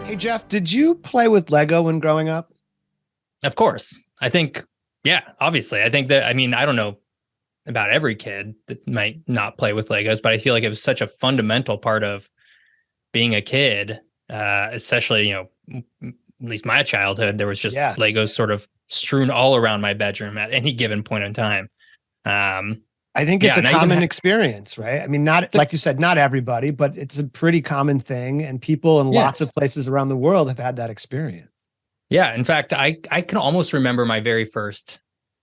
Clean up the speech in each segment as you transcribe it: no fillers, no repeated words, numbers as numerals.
Hey, Geoff, did you play with Lego when growing up? Of course. I think, yeah, obviously. I think that, I mean, I don't know about every kid that might not play with Legos, but I feel like it was such a fundamental part of being a kid, especially, at least my childhood. There was just Yeah, Legos sort of strewn all around my bedroom at any given point in time. Um, I think it's yeah, a and I even common experience, right? I mean, not like you said, not everybody, but it's a pretty common thing. And people in yeah, lots of places around the world have had that experience. yeah. In fact, I can almost remember my very first.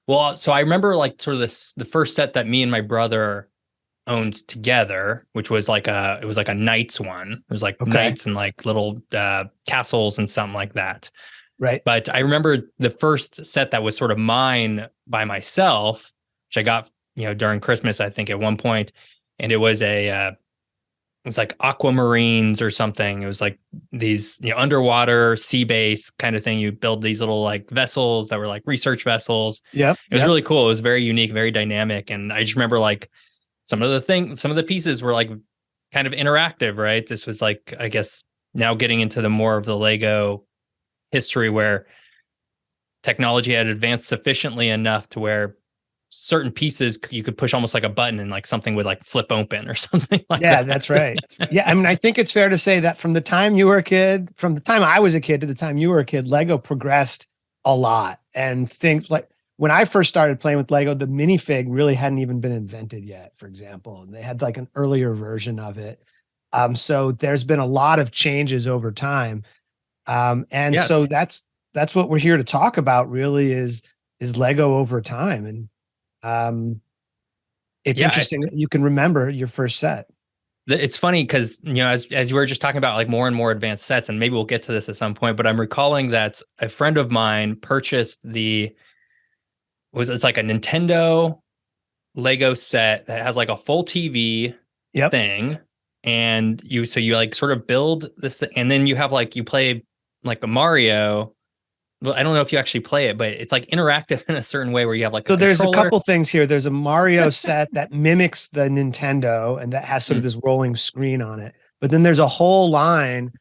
Well, so I remember like sort of the first set that me and my brother owned together, which was like a knights one. It was like Okay. knights and like little castles and something like that. Right. But I remember the first set that was sort of mine by myself, which I got during Christmas, I think at one point, and it was like aquamarines or something. It was like these underwater sea base kind of thing. You build these little like vessels that were like research vessels. Yep. It was Yep. really cool. It was very unique, very dynamic, and I just remember like some of the pieces were like kind of interactive, right? This was like, I guess now getting into the more of the Lego history where technology had advanced sufficiently enough to where certain pieces you could push almost like a button and like something would like flip open or something like Yeah, that. that's right. Yeah. I mean, I think it's fair to say that from the time you were a kid, from the time I was a kid to the time you were a kid, Lego progressed a lot. And things like when I first started playing with Lego, the minifig really hadn't even been invented yet, for example. And they had like an earlier version of it. So there's been a lot of changes over time. And so Yes. that's what we're here to talk about really is Lego over time. And um, it's Yeah. interesting that you can remember your first set. It's funny because, as you were just talking about like more and more advanced sets, and maybe we'll get to this at some point, but I'm recalling that a friend of mine purchased it's like a Nintendo Lego set that has like a full TV Yep. thing. And you like sort of build this thing, and then you have like, you play like a Mario. Well, I don't know if you actually play it, but it's like interactive in a certain way where you have like a So there's a controller. couple things here. There's a Mario set that mimics the Nintendo and that has sort of Mm, this rolling screen on it. But then there's a whole line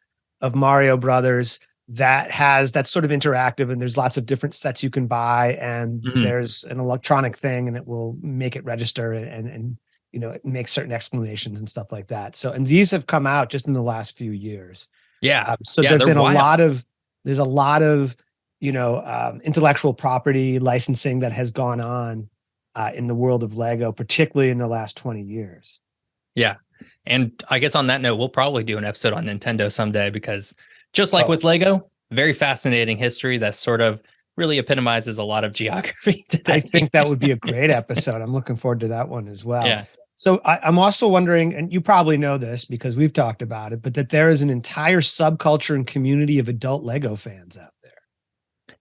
of Mario Brothers that's sort of interactive, and there's lots of different sets you can buy, and mhm. there's an electronic thing and it will make it register and it makes certain explanations and stuff like that. So and these have come out just in the last few years. Yeah. So Yeah. there've They're been wild. there's a lot of intellectual property licensing that has gone on in the world of Lego, particularly in the last 20 years. Yeah. And I guess on that note, we'll probably do an episode on Nintendo someday because just like Oh, with Lego, very fascinating history that sort of really epitomizes a lot of geography I today. think that would be a great episode. I'm looking forward to that one as well. Yeah. So I'm also wondering, and you probably know this because we've talked about it, but that there is an entire subculture and community of adult Lego fans out there.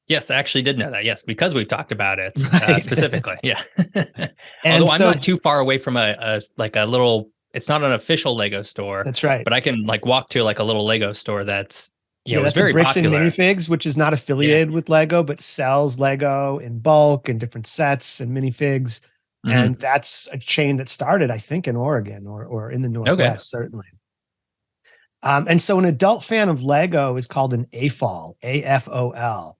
Yes, I actually did know that. Yes, because we've talked about it Right. specifically. Yeah. And Although I'm so not too far away from a like a little, it's not an official Lego store, that's right. but I can like walk to like a little Lego store that's, Yeah, is that's a very Bricks and popular. Minifigs, which is not Yeah. affiliated with Lego, but sells Lego in bulk and different sets and minifigs. And Hmm. that's a chain that started, I think, in Oregon or in the Okay. Northwest, certainly. And so an adult fan of Lego is called an AFOL, AFOL.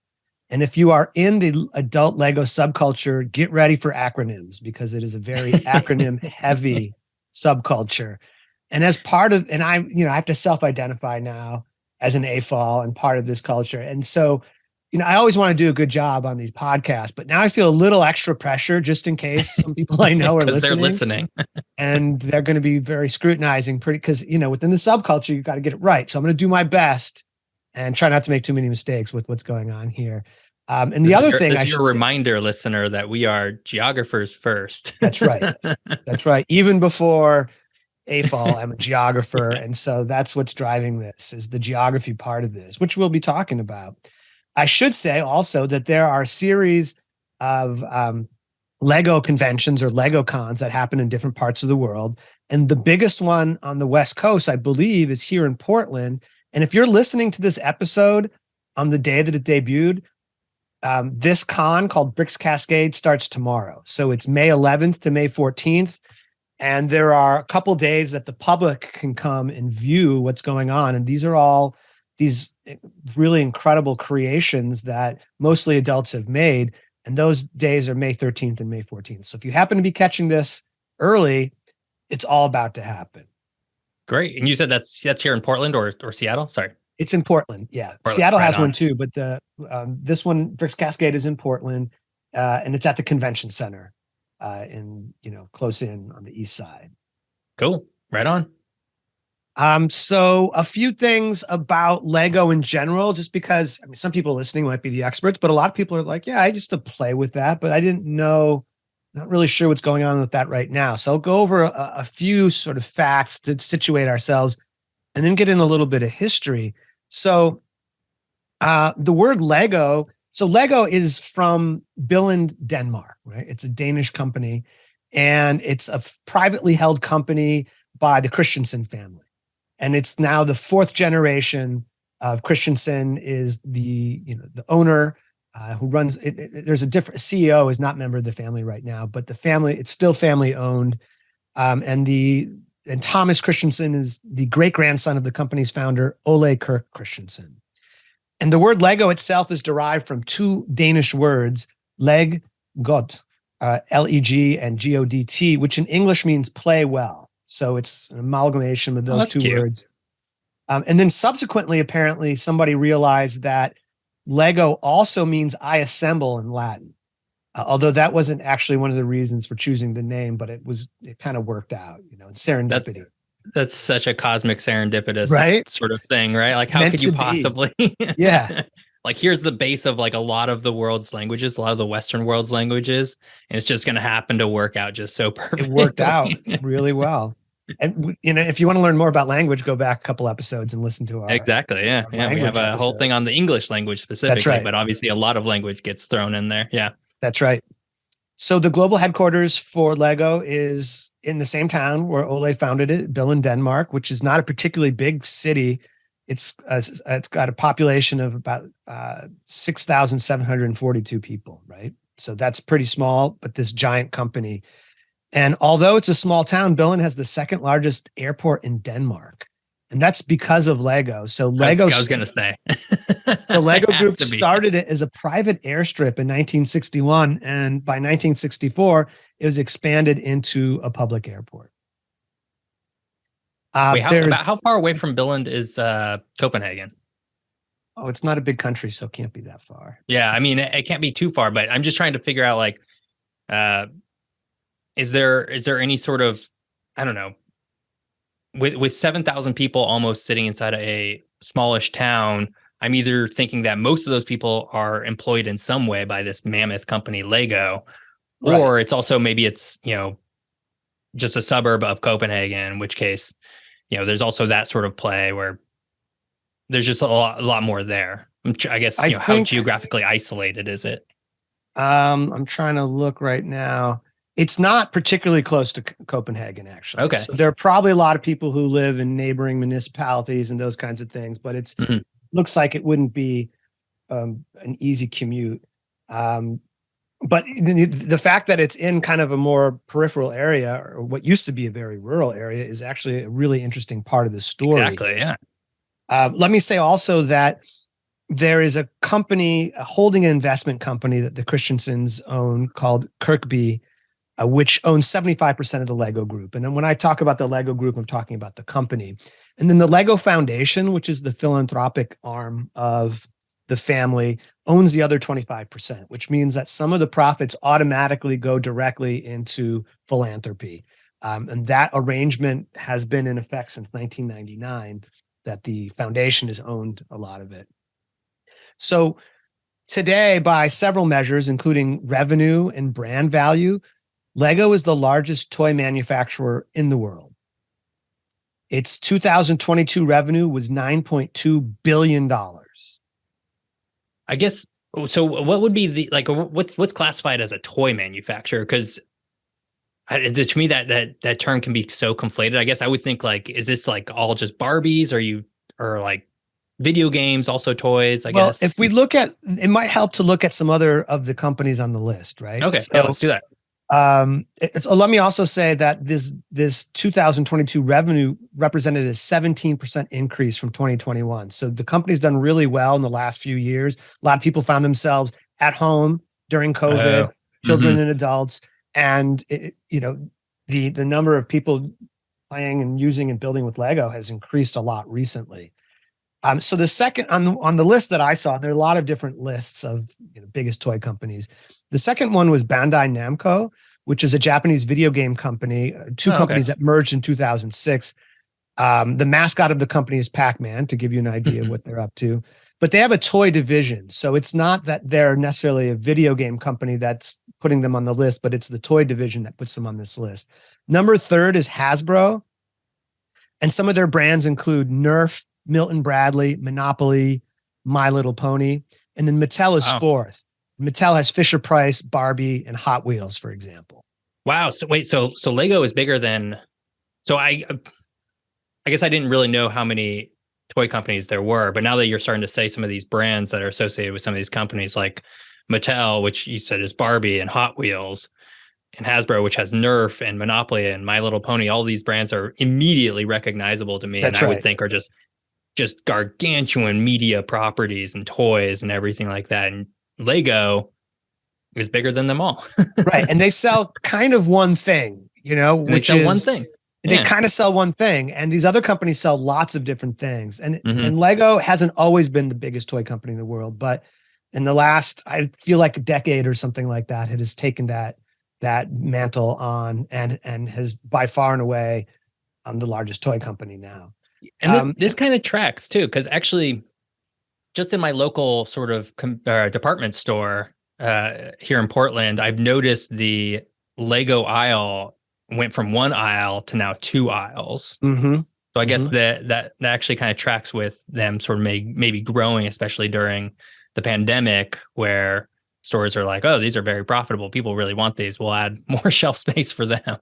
And if you are in the adult Lego subculture, get ready for acronyms because it is a very acronym heavy subculture. And as part of, and I have to self identify now as an AFOL and part of this culture. And so, I always want to do a good job on these podcasts, but now I feel a little extra pressure just in case some people I know are Because they're listening listening. and they're going to be very scrutinizing pretty because, within the subculture, you got to get it right. So I'm going to do my best and try not to make too many mistakes with what's going on here. And the other thing This I is your should say, reminder, listener, that we are geographers first. that's right. That's right. Even before AFOL, I'm a geographer. And so that's what's driving this is the geography part of this, which we'll be talking about. I should say also that there are a series of Lego conventions or Lego cons that happen in different parts of the world. And the biggest one on the West Coast, I believe, is here in Portland. And if you're listening to this episode on the day that it debuted, this con called Bricks Cascade starts tomorrow. So it's May 11th to May 14th. And there are a couple days that the public can come and view what's going on. And these are all these really incredible creations that mostly adults have made. And those days are May 13th and May 14th. So if you happen to be catching this early, it's all about to happen. Great. And you said that's here in Portland or Seattle? Sorry. It's in Portland. Yeah. Portland, Seattle right has on. one too, but this one, Bricks Cascade, is in Portland, and it's at the convention center close in on the east side. Cool. Right on. So a few things about Lego in general, just because some people listening might be the experts, but a lot of people are like, yeah, I used to play with that, but I didn't know, not really sure what's going on with that right now. So I'll go over a few sort of facts to situate ourselves and then get in a little bit of history. So the word Lego, so Lego is from Billund, Denmark, right? It's a Danish company, and it's a privately held company by the Christensen family. And it's now the fourth generation of Christensen is the owner who runs it. There's a different CEO is not a member of the family right now, but the family, it's still family owned. And Thomas Christensen is the great grandson of the company's founder, Ole Kirk Christensen. And the word Lego itself is derived from two Danish words, leg godt, Leg and Godt, which in English means play well. So it's an amalgamation of those two cute. words. And then subsequently, apparently, somebody realized that Lego also means I assemble in Latin. Although that wasn't actually one of the reasons for choosing the name, but it kind of worked out, serendipity. That's such a cosmic serendipitous right? sort of thing, right? Like, how Meant could you to be. possibly? Yeah. Like, here's the base of like a lot of the world's languages, a lot of the Western world's languages, and it's just going to happen to work out just so perfectly. It worked out really well. And if you want to learn more about language, go back a couple episodes and listen to our exactly. Yeah, our we have a episode. whole thing on the English language specifically, That's right. But obviously a lot of language gets thrown in there. Yeah, that's right. So the global headquarters for Lego is in the same town where Ole founded it, Billund, Denmark, which is not a particularly big city. It's got a population of about 6,742 people, right? So that's pretty small, but this giant company. And although it's a small town, Billund has the second largest airport in Denmark. And that's because of Lego. So Lego, I was going to say, the Lego group started it as a private airstrip in 1961. And by 1964, it was expanded into a public airport. Wait, how far away from Billund is Copenhagen? Oh, it's not a big country, so it can't be that far. Yeah, I mean, it can't be too far, but I'm just trying to figure out, like, is there any sort of, I don't know, with 7,000 people almost sitting inside a smallish town, I'm either thinking that most of those people are employed in some way by this mammoth company, Lego, right. Or it's also maybe it's, just a suburb of Copenhagen, in which case, there's also that sort of play where there's just a lot more there. I guess, how geographically isolated is it? I'm trying to look right now. It's not particularly close to Copenhagen, actually. Okay. So there are probably a lot of people who live in neighboring municipalities and those kinds of things, but it's looks like it wouldn't be an easy commute. But the fact that it's in kind of a more peripheral area, or what used to be a very rural area, is actually a really interesting part of the story. Exactly, yeah. Let me say also that there is a company, a holding and investment company that the Christensens own called Kirkby, which owns 75% of the Lego group. And then when I talk about the Lego group, I'm talking about the company. And then the Lego Foundation, which is the philanthropic arm of the family, owns the other 25%, which means that some of the profits automatically go directly into philanthropy. And that arrangement has been in effect since 1999, that the foundation has owned a lot of it. So today, by several measures, including revenue and brand value, Lego is the largest toy manufacturer in the world. Its 2022 revenue was $9.2 billion. I guess, so what would be what's classified as a toy manufacturer? Because to me, that term can be so conflated. I guess I would think, like, is this like all just Barbies? Or like video games, also toys, I guess? If we look at, it might help to look at some other of the companies on the list, right? Okay, So, yeah, let's do that. Let me also say that this 2022 revenue represented a 17% increase from 2021. So the company's done really well in the last few years. A lot of people found themselves at home during COVID, children and adults, and the number of people playing and using and building with Lego has increased a lot recently. So the second on the list that I saw, there are a lot of different lists of biggest toy companies. The second one was Bandai Namco, which is a Japanese video game company, two companies that merged in 2006. The mascot of the company is Pac-Man, to give you an idea of what they're up to. But they have a toy division. So it's not that they're necessarily a video game company that's putting them on the list, but it's the toy division that puts them on this list. Number third is Hasbro. And some of their brands include Nerf, Milton Bradley, Monopoly, My Little Pony. And then Mattel is fourth. Mattel has Fisher-Price, Barbie, and Hot Wheels, for example. Wow. So wait, so Lego is bigger than, so I guess I didn't really know how many toy companies there were, but now that you're starting to say some of these brands that are associated with some of these companies like Mattel, which you said is Barbie and Hot Wheels, and Hasbro, which has Nerf and Monopoly and My Little Pony, all these brands are immediately recognizable to me. That's and I would think are just gargantuan media properties and toys and everything like that. And Lego is bigger than them all. Right. And they sell kind of one thing, which is one thing. They kind of sell one thing. And these other companies sell lots of different things. And Lego hasn't always been the biggest toy company in the world, but in the last, I feel like a decade or something like that, it has taken that mantle on and has by far and away the largest toy company now. And this kind of tracks too, because actually just in my local sort of department store here in Portland, I've noticed the Lego aisle went from one aisle to now two aisles. So I guess that actually kind of tracks with them sort of maybe growing, especially during the pandemic, where stores are like, oh, these are very profitable. People really want these. We'll add more shelf space for them.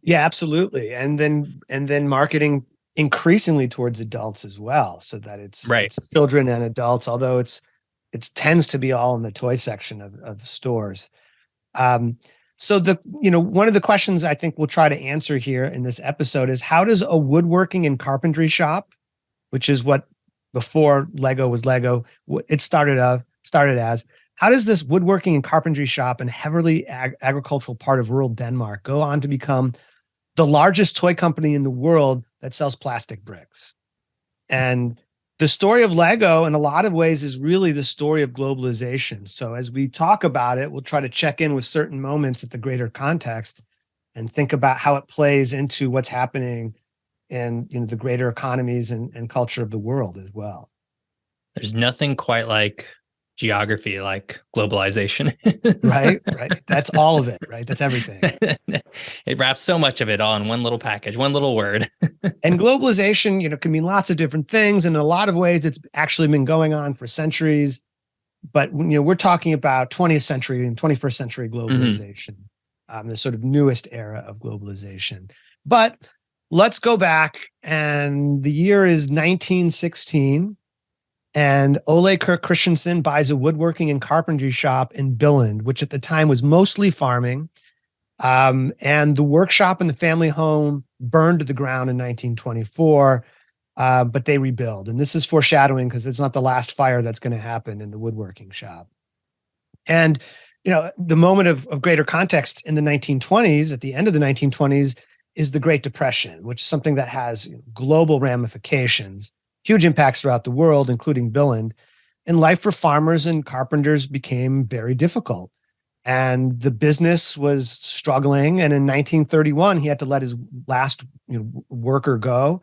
Yeah, absolutely. And then marketing increasingly towards adults as well, so that it's children and adults, although it tends to be all in the toy section of stores. So one of the questions I think we'll try to answer here in this episode is, how does a woodworking and carpentry shop, which is what before Lego was Lego, it started as, how does this woodworking and carpentry shop in heavily agricultural part of rural Denmark go on to become the largest toy company in the world that sells plastic bricks? And the story of Lego in a lot of ways is really the story of globalization. So as we talk about it, we'll try to check in with certain moments at the greater context and think about how it plays into what's happening in the greater economies and culture of the world as well. There's nothing quite like geography like globalization is. Right. That's all of it, right? That's everything. It wraps so much of it all in one little package, one little word. And globalization, can mean lots of different things. And in a lot of ways, it's actually been going on for centuries. But, we're talking about 20th century and 21st century globalization, the sort of newest era of globalization. But let's go back, and the year is 1916. And Ole Kirk Christensen buys a woodworking and carpentry shop in Billund, which at the time was mostly farming. And the workshop and the family home burned to the ground in 1924, but they rebuild. And this is foreshadowing, because it's not the last fire that's going to happen in the woodworking shop. And, the moment of greater context in the 1920s, at the end of the 1920s, is the Great Depression, which is something that has global ramifications. Huge impacts throughout the world, including Billund. And life for farmers and carpenters became very difficult. And the business was struggling. And in 1931, he had to let his last worker go.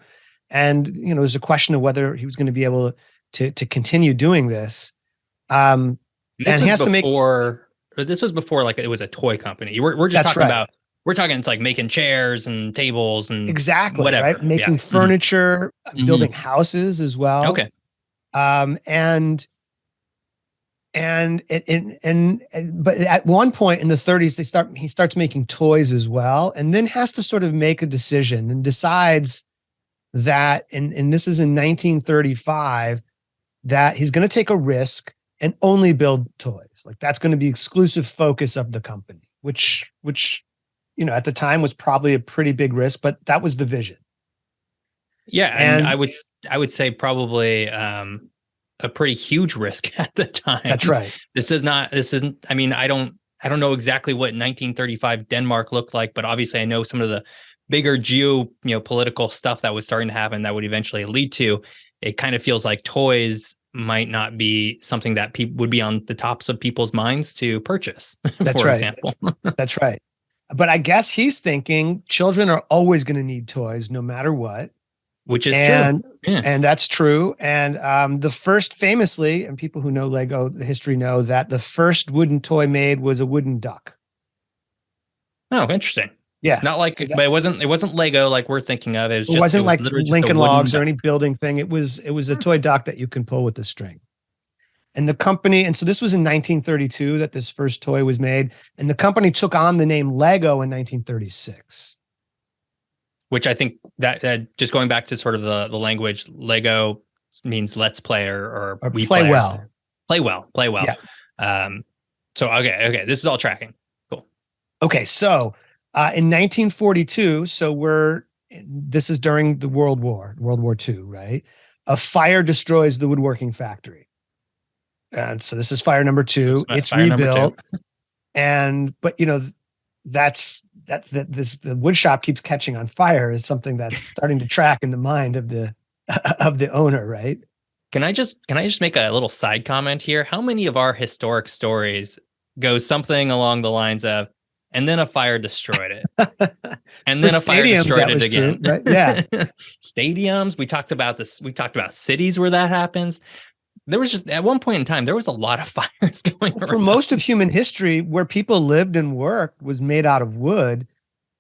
And, it was a question of whether he was going to be able to continue doing this. And he has to make... This was before like it was a toy company. We're just talking about... We're talking, it's like making chairs and tables and exactly whatever. Right? Making furniture, building houses as well. Okay. But at one point in the 30s, he starts making toys as well, and then has to sort of make a decision and decides that, and this is in 1935, that he's going to take a risk and only build toys. Like that's going to be exclusive focus of the company. which at the time was probably a pretty big risk, but that was the vision. Yeah, and I would say probably a pretty huge risk at the time. That's right. This isn't. I mean, I don't know exactly what 1935 Denmark looked like, but obviously I know some of the bigger political stuff that was starting to happen that would eventually lead to. It kind of feels like toys might not be something that people would be on the tops of people's minds to purchase. That's for right. example. That's right. But I guess he's thinking children are always going to need toys no matter what. Which is true. Yeah. And that's true. And the first, famously, and people who know Lego, the history know that the first wooden toy made was a wooden duck. Oh, interesting. Yeah. Not like, but it wasn't Lego like we're thinking of. It wasn't like Lincoln Logs or any building thing. It was a toy duck that you can pull with the string. And the company, and so this was in 1932 that this first toy was made. And the company took on the name Lego in 1936. Which I think that just going back to sort of the language, Lego means let's play or we play well. Play well. Yeah. So, okay. This is all tracking. Cool. Okay. So in 1942, this is during the World War II, right? A fire destroys the woodworking factory. And so this is fire number 2. It's rebuilt. But the wood shop keeps catching on fire is something that's starting to track in the mind of the owner, right? Can I just make a little side comment here? How many of our historic stories go something along the lines of, and then a fire destroyed it, and then a fire destroyed it again? True, right? Yeah. Stadiums. We talked about this. We talked about cities where that happens. There was just at one point in time, there was a lot of fires going around. For most of human history, where people lived and worked was made out of wood.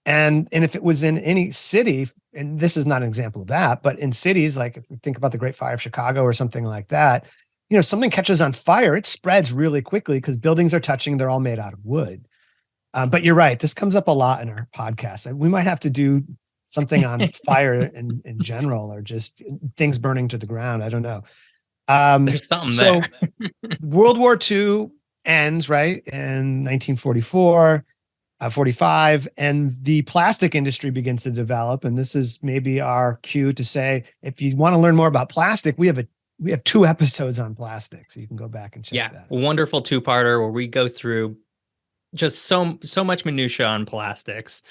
And if it was in any city, and this is not an example of that, but in cities, like if we think about the Great Fire of Chicago or something like that, something catches on fire, it spreads really quickly because buildings are touching, they're all made out of wood. But you're right. This comes up a lot in our podcast. We might have to do something on fire in general, or just things burning to the ground. I don't know. There's something there. World War II ends, right, in 1944, 45, and the plastic industry begins to develop. And this is maybe our cue to say, if you want to learn more about plastic, we have 2 episodes on plastic, so you can go back and check that. Wonderful 2-parter where we go through just so much minutia on plastics.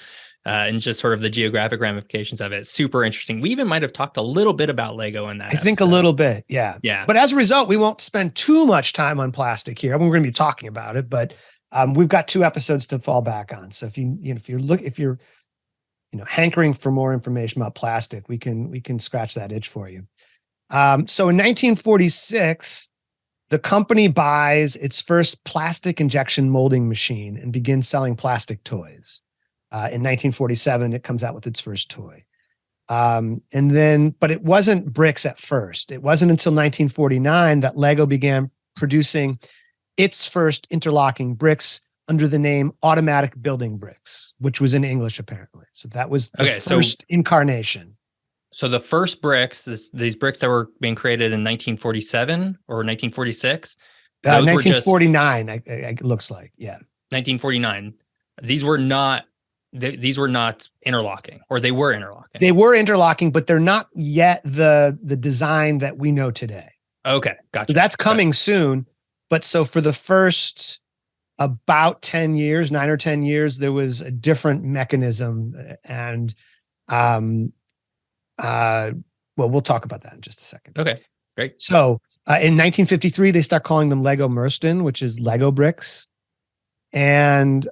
And just sort of the geographic ramifications of it. Super interesting. We even might have talked a little bit about Lego in that. I think a little bit. Yeah. Yeah. But as a result, we won't spend too much time on plastic here. We're going to be talking about it, but we've got 2 episodes to fall back on. So if you're hankering for more information about plastic, we can scratch that itch for you. So in 1946, the company buys its first plastic injection molding machine and begins selling plastic toys. In 1947, it comes out with its first toy. But it wasn't bricks at first. It wasn't until 1949 that Lego began producing its first interlocking bricks under the name automatic building bricks, which was in English, apparently. So that was the first incarnation. So the first bricks, these bricks that were being created in 1947 or 1946? 1949, it looks like, yeah. 1949. These were not interlocking, or they were interlocking. They were interlocking, but they're not yet the design that we know today. Okay, gotcha. So that's coming soon. But so for the first about 10 years, 9 or 10 years, there was a different mechanism. And we'll talk about that in just a second. Okay, great. So in 1953, they start calling them Lego Merston, which is Lego bricks. And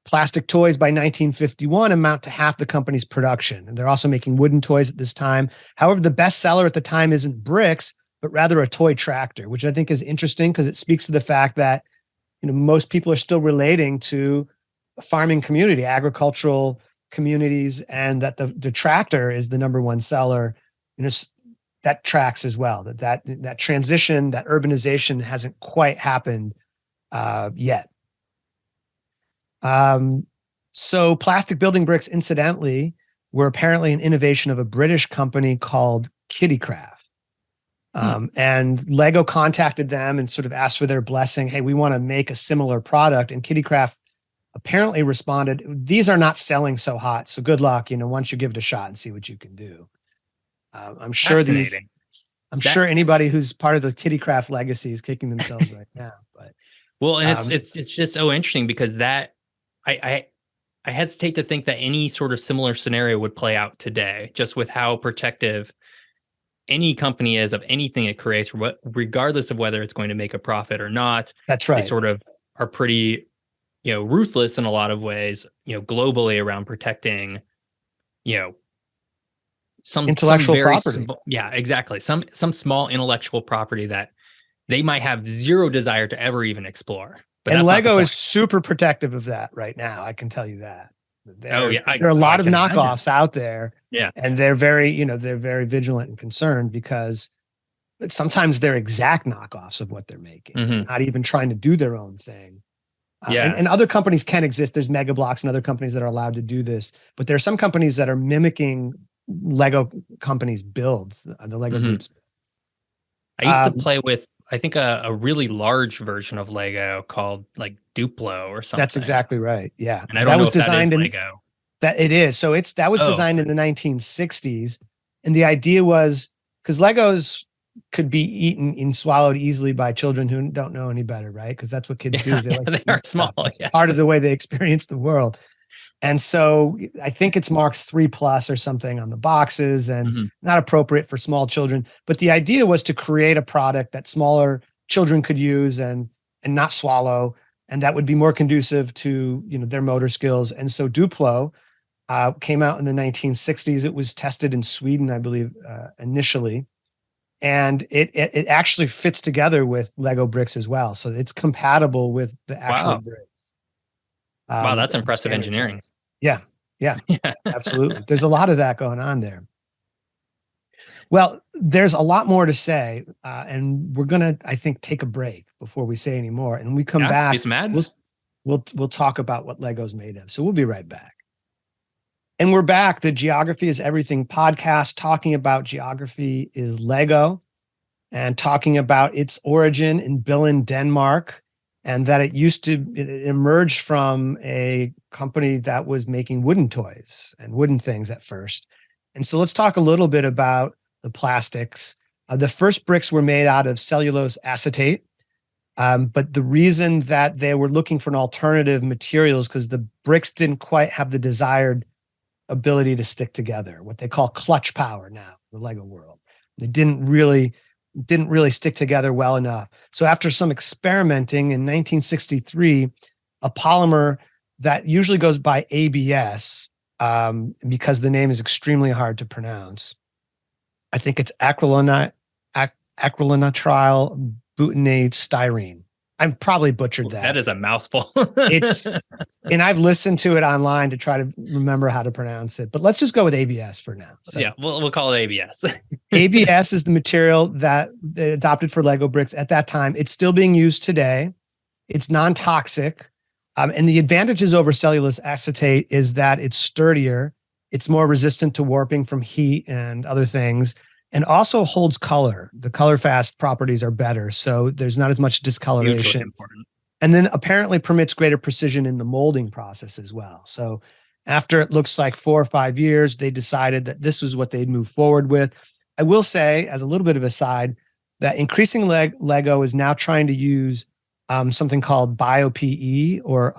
plastic toys by 1951 amount to half the company's production. And they're also making wooden toys at this time. However, the best seller at the time isn't bricks, but rather a toy tractor, which I think is interesting because it speaks to the fact that most people are still relating to a farming community, agricultural communities, and that the tractor is the number one seller. That tracks as well. That transition, that urbanization hasn't quite happened yet. So plastic building bricks, incidentally, were apparently an innovation of a British company called Kittycraft. And Lego contacted them and sort of asked for their blessing. Hey, we want to make a similar product. And Kittycraft apparently responded, these are not selling so hot. So good luck, once you give it a shot and see what you can do. I'm sure sure anybody who's part of the Kittycraft legacy is kicking themselves right now. But and it's just so interesting because that I hesitate to think that any sort of similar scenario would play out today, just with how protective any company is of anything it creates, regardless of whether it's going to make a profit or not. That's right. They sort of are pretty, ruthless in a lot of ways, globally around protecting, some intellectual some property. Yeah, exactly. Some small intellectual property that they might have zero desire to ever even explore. But and Lego is super protective of that right now. I can tell you that. There are a lot of knockoffs out there. Yeah. And they're very, they're very vigilant and concerned because sometimes they're exact knockoffs of what they're making, not even trying to do their own thing. And other companies can exist. There's Mega Bloks and other companies that are allowed to do this, but there are some companies that are mimicking Lego companies' builds, the Lego Group's. I used to play with, I think, a really large version of Lego called like Duplo or something. That's exactly right. Yeah, and I don't know if designed that is Lego. That it is. So that was designed in the 1960s, and the idea was because Legos could be eaten and swallowed easily by children who don't know any better, right? Because that's what kids do. Is they are small. Yes. Part of the way they experience the world. And so I think it's marked 3+ or something on the boxes and not appropriate for small children. But the idea was to create a product that smaller children could use and not swallow, and that would be more conducive to their motor skills. And so Duplo came out in the 1960s. It was tested in Sweden, I believe, initially. And it actually fits together with Lego bricks as well. So it's compatible with the actual brick. Wow, that's impressive engineering. Yeah, absolutely. There's a lot of that going on there. Well, there's a lot more to say, and we're gonna, I think, take a break before we say any more. And we come back. Some ads. We'll talk about what Lego's made of. So we'll be right back. And we're back. The Geography is Everything podcast, talking about geography is Lego, and talking about its origin in Billund, Denmark. And that it emerged from a company that was making wooden toys and wooden things at first. And so let's talk a little bit about the plastics. The first bricks were made out of cellulose acetate. But the reason that they were looking for an alternative material is because the bricks didn't quite have the desired ability to stick together, what they call clutch power now in the Lego world. They didn't really stick together well enough. So after some experimenting in 1963, a polymer that usually goes by ABS, because the name is extremely hard to pronounce. I think it's acrylonitrile butanate styrene. I'm probably butchered that. That is a mouthful. And I've listened to it online to try to remember how to pronounce it, but let's just go with ABS for now. So, yeah, we'll call it ABS. ABS is the material that they adopted for Lego bricks at that time. It's still being used today. It's non-toxic. And the advantages over cellulose acetate is that it's sturdier. It's more resistant to warping from heat and other things, and also holds color. The color fast properties are better, so there's not as much discoloration. And then apparently permits greater precision in the molding process as well. So after it looks like 4 or 5 years, they decided that this was what they'd move forward with. I will say, as a little bit of a side, that increasing Lego is now trying to use something called bio-PE or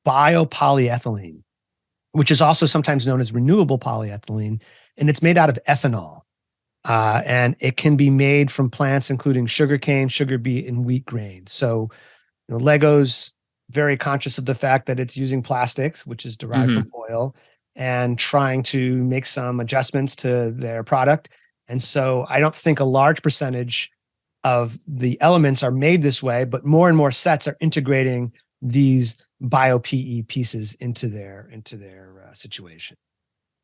biopolyethylene, which is also sometimes known as renewable polyethylene, and it's made out of ethanol. And it can be made from plants including sugarcane, sugar beet, and wheat grain. So, Lego's very conscious of the fact that it's using plastics, which is derived from oil, and trying to make some adjustments to their product. And so I don't think a large percentage of the elements are made this way, but more and more sets are integrating these bio-PE pieces into their situation.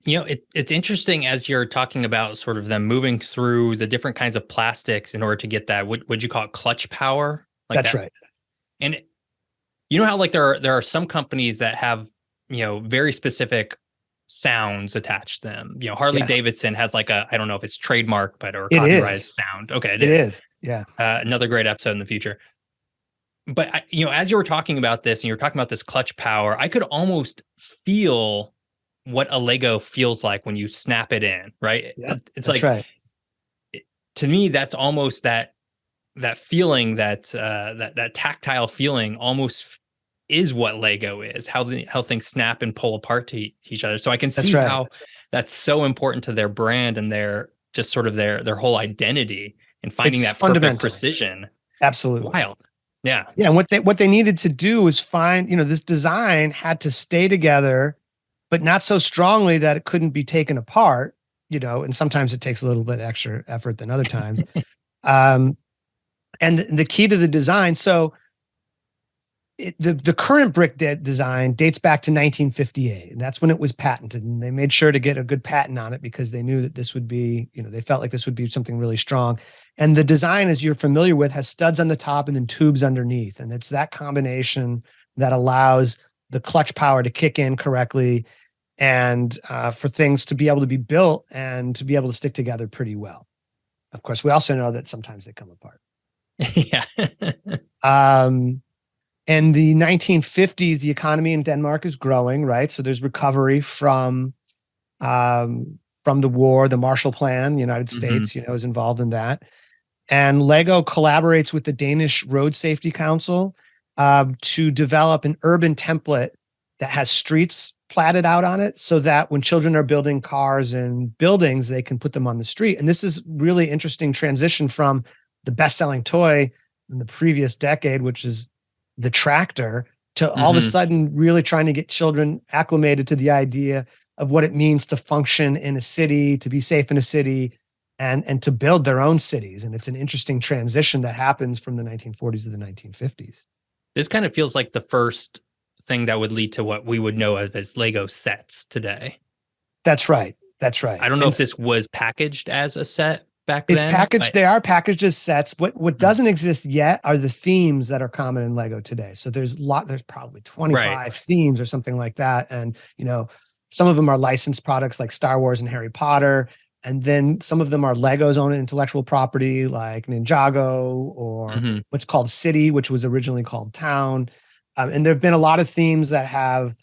It's interesting as you're talking about sort of them moving through the different kinds of plastics in order to get that, would you call it clutch power? That's right. And you know how like there are some companies that have, very specific sounds attached to them. Harley Davidson has like I don't know if it's trademark, or copyrighted sound. Okay. It is. Yeah. Another great episode in the future. but as you were talking about this and you were talking about this clutch power, I could almost feel what a Lego feels like when you snap it in, right? Yeah, It's that's like, right. to me, that's almost that feeling, that tactile feeling almost is what Lego is, how things snap and pull apart to each other. So I can That's see right. how that's so important to their brand and their just sort of their whole identity, and finding It's that perfect fundamental. precision. Absolutely. Wild. Yeah. Yeah. And what they needed to do was find, this design had to stay together, but not so strongly that it couldn't be taken apart, and sometimes it takes a little bit extra effort than other times. Um, and the key to the design, so the current brick design dates back to 1958, and that's when it was patented. And they made sure to get a good patent on it because they knew that this would be, they felt like this would be something really strong. And the design, as you're familiar with, has studs on the top and then tubes underneath. And it's that combination that allows the clutch power to kick in correctly, and for things to be able to be built and to be able to stick together pretty well. Of course, we also know that sometimes they come apart. Yeah. In the 1950s, the economy in Denmark is growing, right? So there's recovery from the war, the Marshall Plan. The United States, is involved in that. And Lego collaborates with the Danish Road Safety Council to develop an urban template that has streets platted out on it, so that when children are building cars and buildings, they can put them on the street. And this is really interesting transition from the best-selling toy in the previous decade, which is the tractor, to all of a sudden really trying to get children acclimated to the idea of what it means to function in a city, to be safe in a city, and to build their own cities. And it's an interesting transition that happens from the 1940s to the 1950s. This kind of feels like the first thing that would lead to what we would know of as Lego sets today. That's right. That's right. I don't know if this was packaged as a set back then. It's packaged. They are packaged as sets. What doesn't exist yet are the themes that are common in Lego today. So there's probably 25 themes or something like that. And, some of them are licensed products like Star Wars and Harry Potter. And then some of them are Lego's own intellectual property like Ninjago, or what's called City, which was originally called Town. And there have been a lot of themes that have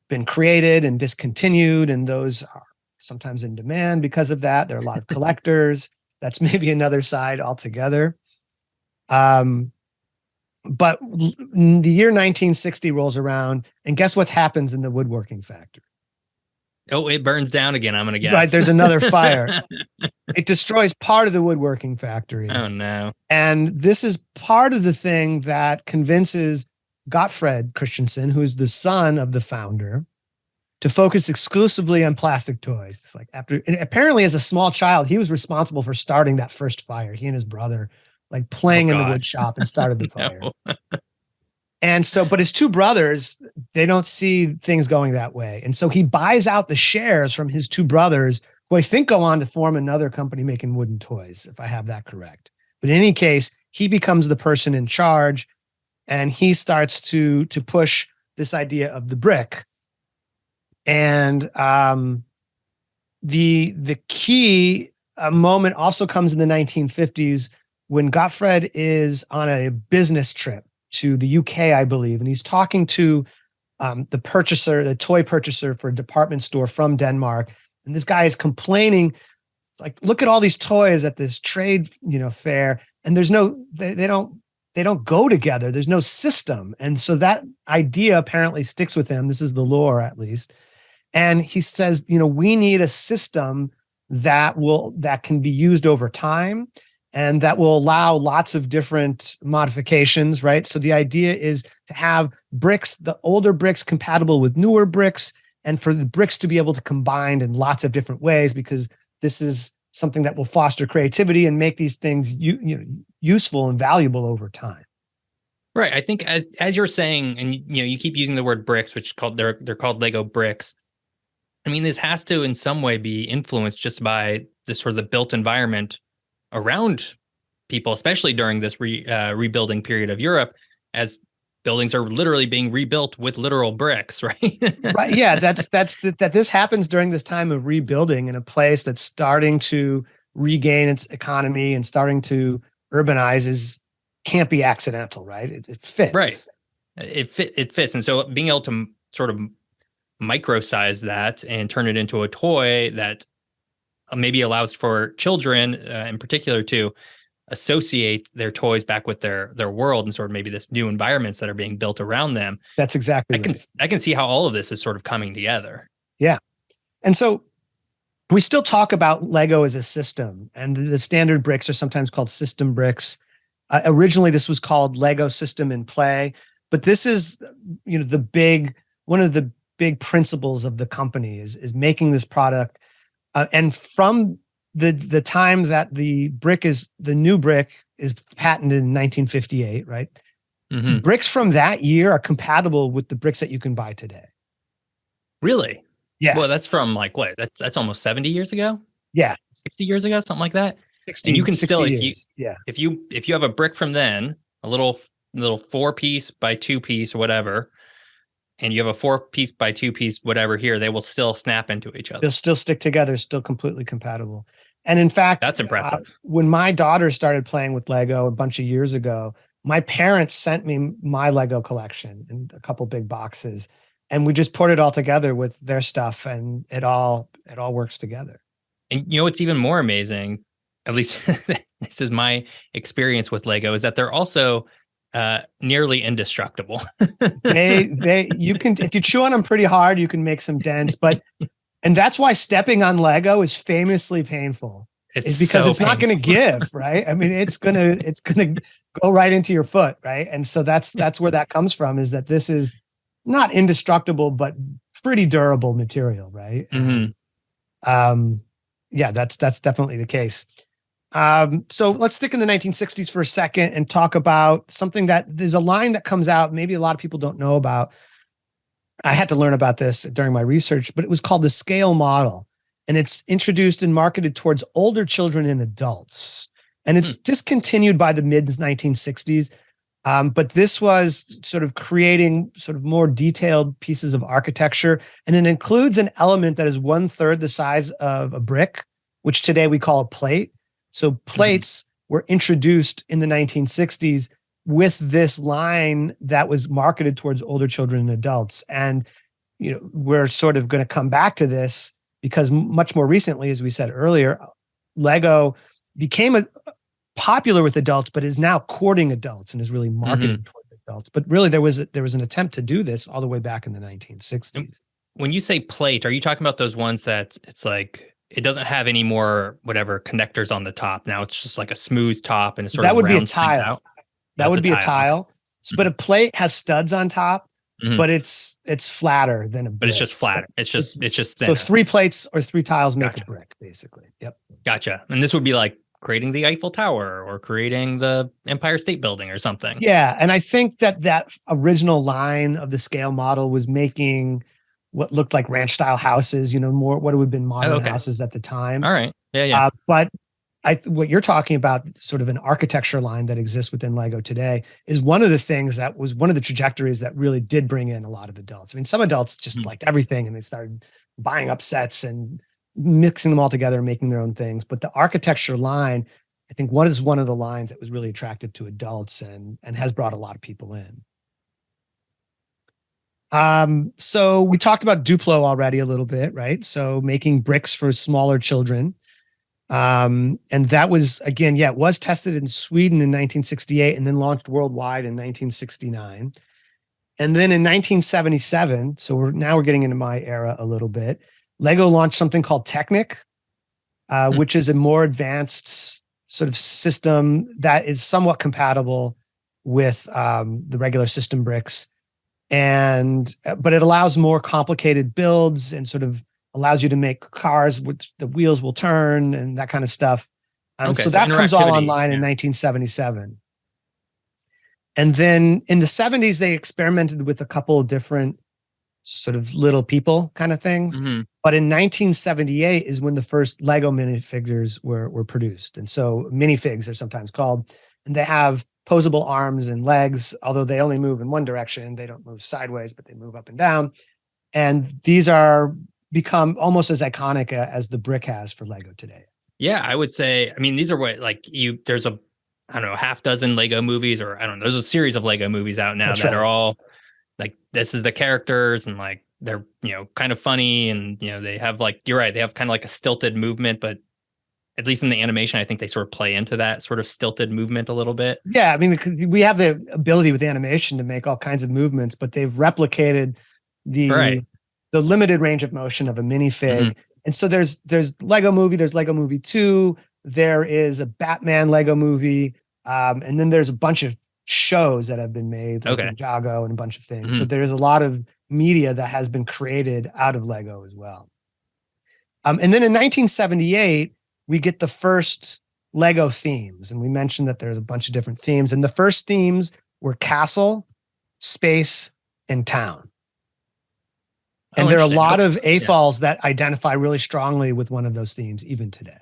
been created and discontinued, and those are sometimes in demand because of that. There are a lot of collectors. That's maybe another side altogether. But the year 1960 rolls around, and guess what happens in the woodworking factory? Oh, it burns down again, I'm going to guess. Right, there's another fire. It destroys part of the woodworking factory. Oh, no. And this is part of the thing that convinces Gottfred Christensen, who is the son of the founder, to focus exclusively on plastic toys. It's like apparently as a small child, he was responsible for starting that first fire. He and his brother, like playing in the wood shop, and started the fire. And so, but his two brothers, they don't see things going that way. And so he buys out the shares from his two brothers, who I think go on to form another company making wooden toys, if I have that correct. But in any case, he becomes the person in charge, and he starts to push this idea of the brick. And the key moment also comes in the 1950s, when Gottfred is on a business trip to the UK, I believe, and he's talking to the toy purchaser for a department store from Denmark. And this guy is complaining. It's like, look at all these toys at this trade, fair, and there's they don't go together. There's no system. And so that idea apparently sticks with him. This is the lore, at least. And he says, we need a system that can be used over time, and that will allow lots of different modifications, right? So the idea is to have bricks, the older bricks compatible with newer bricks, and for the bricks to be able to combine in lots of different ways, because this is something that will foster creativity and make these things useful and valuable over time. Right. I think as you're saying, and you keep using the word bricks, which they're called Lego bricks. I mean, this has to in some way be influenced just by the sort of the built environment around people, especially during this rebuilding period of Europe, as buildings are literally being rebuilt with literal bricks, right? Right. Yeah, that this happens during this time of rebuilding in a place that's starting to regain its economy and starting to urbanize can't be accidental, right? It fits. Right. It fits. And so being able to sort of micro size that and turn it into a toy that maybe allows for children in particular to associate their toys back with their world and sort of maybe this new environments that are being built around them. That's exactly right. I can see how all of this is sort of coming together. Yeah. And so we still talk about Lego as a system, and the standard bricks are sometimes called system bricks. Originally, this was called Lego System in Play, but this is, one of the big principles of the company is making this product. And from the time that the new brick is patented in 1958, right? Mm-hmm. Bricks from that year are compatible with the bricks that you can buy today. Really? Yeah. Well, that's from like what? That's almost 70 years ago? Yeah. 60 years ago, something like that. 60, and you can still, years. if you have a brick from then, a little 4-piece by 2-piece or whatever, and you have a 4-piece by 2-piece whatever here, they will still snap into each other. They'll still stick together, still completely compatible. And in fact, that's impressive. When my daughter started playing with Lego a bunch of years ago, my parents sent me my Lego collection in a couple big boxes, and we just put it all together with their stuff, and it all works together. And you know what's even more amazing, at least this is my experience with Lego, is that they're also nearly indestructible. You can, if you chew on them pretty hard, you can make some dents, and that's why stepping on Lego is famously painful. It's because so it's not going to give, right? I mean, it's going to go right into your foot, right? And so that's where that comes from, is that this is not indestructible, but pretty durable material, right? Mm-hmm. Yeah, that's definitely the case. So let's stick in the 1960s for a second and talk about something that there's a line that comes out, maybe a lot of people don't know about. I had to learn about this during my research, but it was called the scale model, and it's introduced and marketed towards older children and adults. And it's discontinued by the mid 1960s. But this was sort of creating sort of more detailed pieces of architecture. And it includes an element that is 1/3 the size of a brick, which today we call a plate. So plates were introduced in the 1960s with this line that was marketed towards older children and adults. And, we're sort of going to come back to this because much more recently, as we said earlier, Lego became popular with adults, but is now courting adults and is really marketed toward adults. But really, there was an attempt to do this all the way back in the 1960s. When you say plate, are you talking about those ones that it's like it doesn't have any more whatever connectors on the top? Now it's just like a smooth top and it sort of would be a rounds things tile. out? That would be a tile. So, but a plate has studs on top, but it's flatter than a brick. But it's just flatter. So it's just thinner. So 3 plates or 3 tiles make a brick, basically. Yep. Gotcha. And this would be like creating the Eiffel Tower or creating the Empire State Building or something. Yeah. And I think that original line of the scale model was making what looked like ranch style houses, more what would have been modern houses at the time. All right. Yeah. But what you're talking about, sort of an architecture line that exists within Lego today, is one of the things that was one of the trajectories that really did bring in a lot of adults. I mean, some adults just liked everything and they started buying up sets and mixing them all together and making their own things. But the architecture line, I think is one of the lines that was really attractive to adults and has brought a lot of people in. So we talked about Duplo already a little bit, right? So making bricks for smaller children. And that was, again, it was tested in Sweden in 1968 and then launched worldwide in 1969. And then in 1977, so we're getting into my era a little bit, Lego launched something called Technic, which is a more advanced sort of system that is somewhat compatible with the regular system bricks. But it allows more complicated builds and sort of allows you to make cars with the wheels will turn and that kind of stuff. So that comes all online in 1977. And then in the 70s, they experimented with a couple of different sort of little people kind of things. But in 1978 is when the first Lego minifigures were produced. And so minifigs are sometimes called, and they have posable arms and legs, although they only move in one direction. They don't move sideways, but they move up and down. And these are become almost as iconic as the brick has for Lego today. Yeah, I would say, I mean, these are what, like there's a I don't know, half dozen Lego movies, or I don't know, there's a series of Lego movies out now That's that right. are all like, this is the characters, and like they're, kind of funny, and they have, like, you're right, they have kind of like a stilted movement, but at least in the animation, I think they sort of play into that sort of stilted movement a little bit. Yeah, I mean, because we have the ability with animation to make all kinds of movements, but they've replicated the Right. the limited range of motion of a minifig. Mm-hmm. And so there's Lego Movie, there's Lego Movie 2, there is a Batman Lego Movie, and then there's a bunch of shows that have been made, like Okay. Ninjago and a bunch of things. Mm-hmm. So there's a lot of media that has been created out of Lego as well. And then in 1978, we get the first Lego themes. And we mentioned that there's a bunch of different themes. And the first themes were castle, space, and town. And there are a lot of AFOLs that identify really strongly with one of those themes, even today.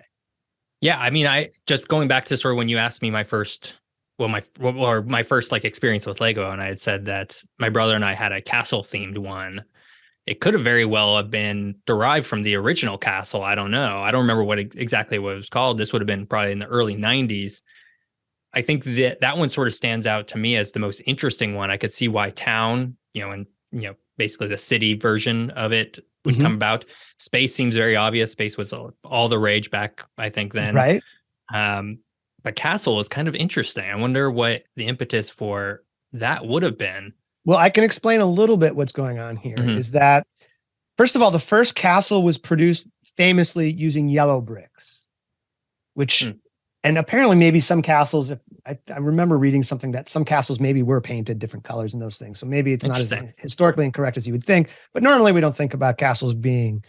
Yeah, I mean, I just going back to sort of when you asked me my first like experience with Lego, and I had said that my brother and I had a castle themed one. It could have very well have been derived from the original castle. I don't know. I don't remember exactly what it was called. This would have been probably in the early 90s. I think that one sort of stands out to me as the most interesting one. I could see why town, and basically the city version of it would come about. Space seems very obvious. Space was all the rage back, I think, then. Right. But castle is kind of interesting. I wonder what the impetus for that would have been. Well, I can explain a little bit what's going on here. Is that, first of all, the first castle was produced famously using yellow bricks, which, and apparently maybe some castles, I remember reading something that some castles maybe were painted different colors and those things. So maybe it's not as historically incorrect as you would think, but normally we don't think about castles being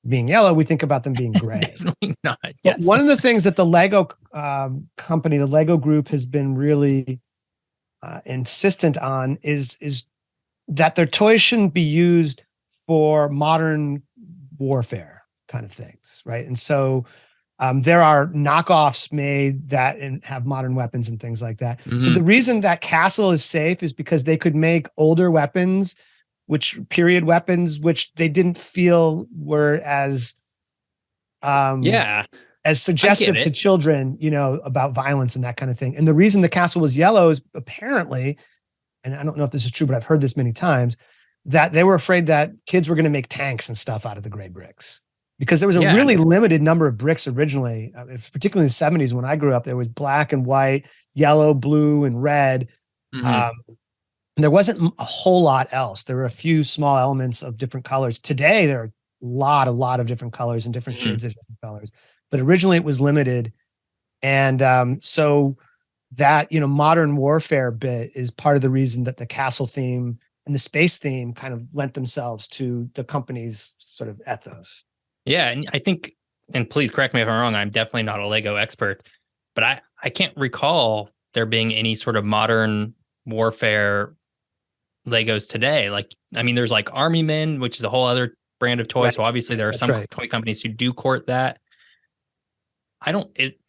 yellow. We think about them being gray. Definitely not. Yes. But one of the things that the Lego company, the Lego group, has been really insistent on is that their toys shouldn't be used for modern warfare kind of things, right? And so there are knockoffs made that have modern weapons and things like that. So the reason that castle is safe is because they could make older weapons, period weapons, which they didn't feel were as as suggestive to children, about violence and that kind of thing. And the reason the castle was yellow is apparently, and I don't know if this is true, but I've heard this many times, that they were afraid that kids were going to make tanks and stuff out of the gray bricks, because there was a really limited number of bricks originally, particularly in the 70s when I grew up. There was black and white, yellow, blue, and red. There wasn't a whole lot else. There were a few small elements of different colors. Today, there are a lot of different colors and different shades of different colors. But originally it was limited. And so that, modern warfare bit is part of the reason that the castle theme and the space theme kind of lent themselves to the company's sort of ethos. Yeah. And I think, and please correct me if I'm wrong, I'm definitely not a Lego expert, but I can't recall there being any sort of modern warfare Legos today. Like, I mean, there's like Army Men, which is a whole other brand of toy. Right. So obviously there are some toy companies who do court that.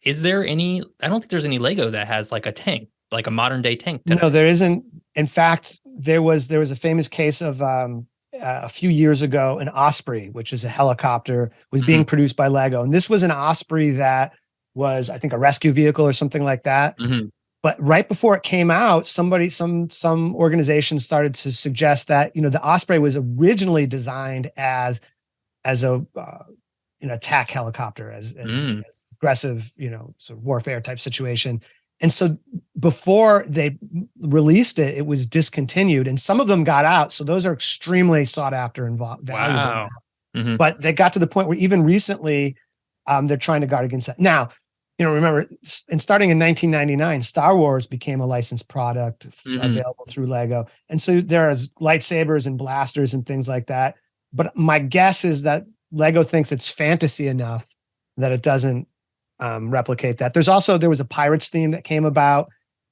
Is there any, I don't think there's any Lego that has like a tank, like a modern day tank today. No, there isn't. In fact, there was a famous case of a few years ago, an Osprey, which is a helicopter, was being produced by Lego. And this was an Osprey that was, I think, a rescue vehicle or something like that. But right before it came out, some organization started to suggest that, the Osprey was originally designed as a attack helicopter, as aggressive, sort of warfare type situation. And so before they released it, it was discontinued, and some of them got out. So those are extremely sought after and valuable. Wow. But they got to the point where even recently, they're trying to guard against that. Now, remember, starting in 1999, Star Wars became a licensed product available through Lego. And so there are lightsabers and blasters and things like that. But my guess is that Lego thinks it's fantasy enough that it doesn't replicate that. There was a Pirates theme that came about.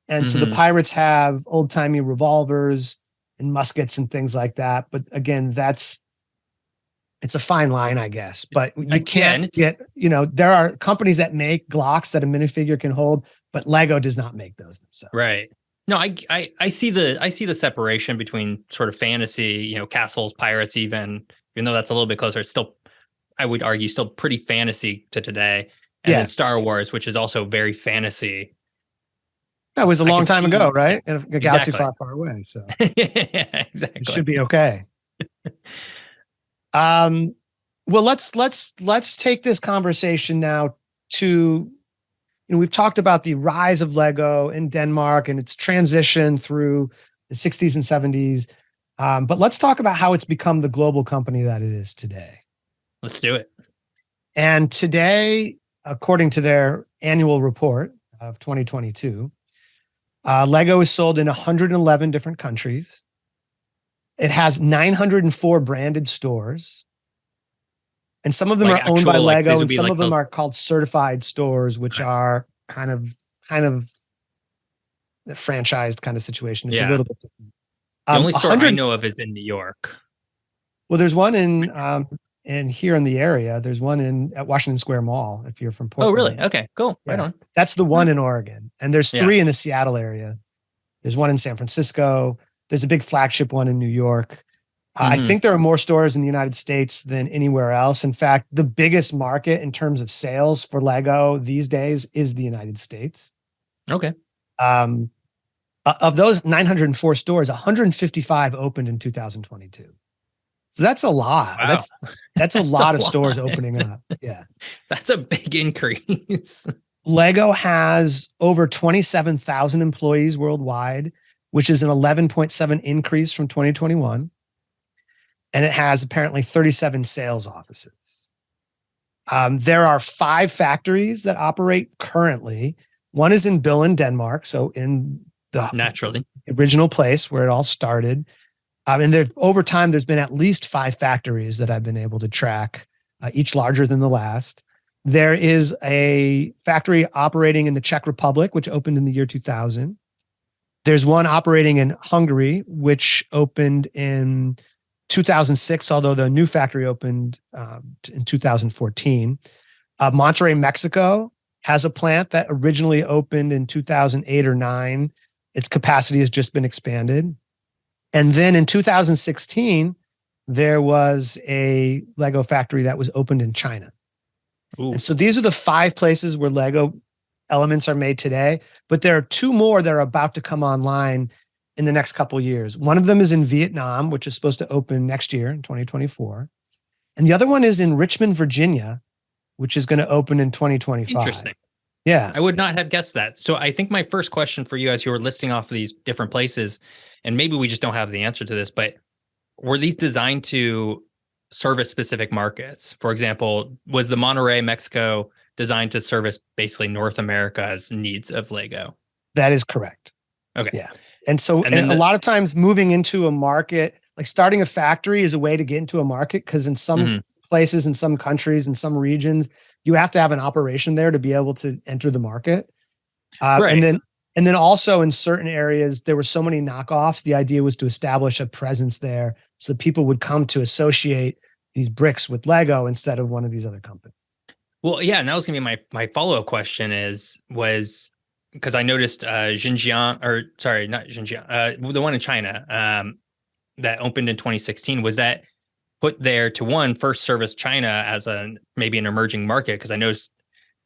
And so the Pirates have old timey revolvers and muskets and things like that. But again, it's a fine line, I guess, but you can't get, there are companies that make Glocks that a minifigure can hold, but Lego does not make those themselves. Right. No, I see the separation between sort of fantasy, castles, pirates, even though that's a little bit closer. It's still, I would argue, still pretty fantasy to today. And then Star Wars, which is also very fantasy. That was a I long can time see ago, right? In a galaxy exactly. far, far away. So Yeah, it should exactly. be okay. Um, well, let's take this conversation now to, we've talked about the rise of Lego in Denmark and its transition through the 60s and 70s. But let's talk about how it's become the global company that it is today. Let's do it. And today, according to their annual report of 2022, Lego is sold in 111 different countries. It has 904 branded stores. And some of them Like are owned by actual, like these Lego, would and be some like of them are those. called certified stores, which Okay. are kind of the franchised kind of situation. It's a Yeah. little bit different. The only store I 100. know of is in New York. Well, there's one in here in the area. There's one at Washington Square Mall. If you're from Oh, really? Portland, Okay, cool. Right yeah, on. that's the one in Oregon, and there's Yeah. 3 in the Seattle area. There's one in San Francisco. There's a big flagship one in New York. I think there are more stores in the United States than anywhere else. In fact, the biggest market in terms of sales for Lego these days is the United States. Okay. Of those 904 stores, 155 opened in 2022. So that's a lot. Wow. That's a lot of stores opening up. Yeah. That's a big increase. Lego has over 27,000 employees worldwide, which is an 11.7 increase from 2021. And it has apparently 37 sales offices. There are 5 factories that operate currently. One is in Billund, Denmark, so in the naturally original place where it all started. And there, over time, there's been at least 5 factories that I've been able to track, each larger than the last. There is a factory operating in the Czech Republic, which opened in the year 2000. There's one operating in Hungary, which opened in 2006, although the new factory opened in 2014. Monterrey, Mexico has a plant that originally opened in 2008 or 9. Its capacity has just been expanded. And then in 2016, there was a Lego factory that was opened in China. Ooh. And so these are the 5 places where Lego elements are made today, but there are 2 more that are about to come online in the next couple of years. One of them is in Vietnam, which is supposed to open next year in 2024. And the other one is in Richmond, Virginia, which is going to open in 2025. Interesting. Yeah. I would not have guessed that. So I think my first question for you, as you were listing off these different places, and maybe we just don't have the answer to this, but were these designed to service specific markets? For example, was the Monterrey, Mexico designed to service basically North America's needs of Lego? That is correct. Okay. Yeah. And so and a lot of times moving into a market, like starting a factory is a way to get into a market, because in some places, in some countries, in some regions, you have to have an operation there to be able to enter the market. Right. And then also in certain areas, there were so many knockoffs. The idea was to establish a presence there so that people would come to associate these bricks with Lego instead of one of these other companies. Well, yeah, and that was going to be my follow-up question was because I noticed Xinjiang, or sorry, not Xinjiang, the one in China that opened in 2016, was that put there to first service China as maybe an emerging market? Because I noticed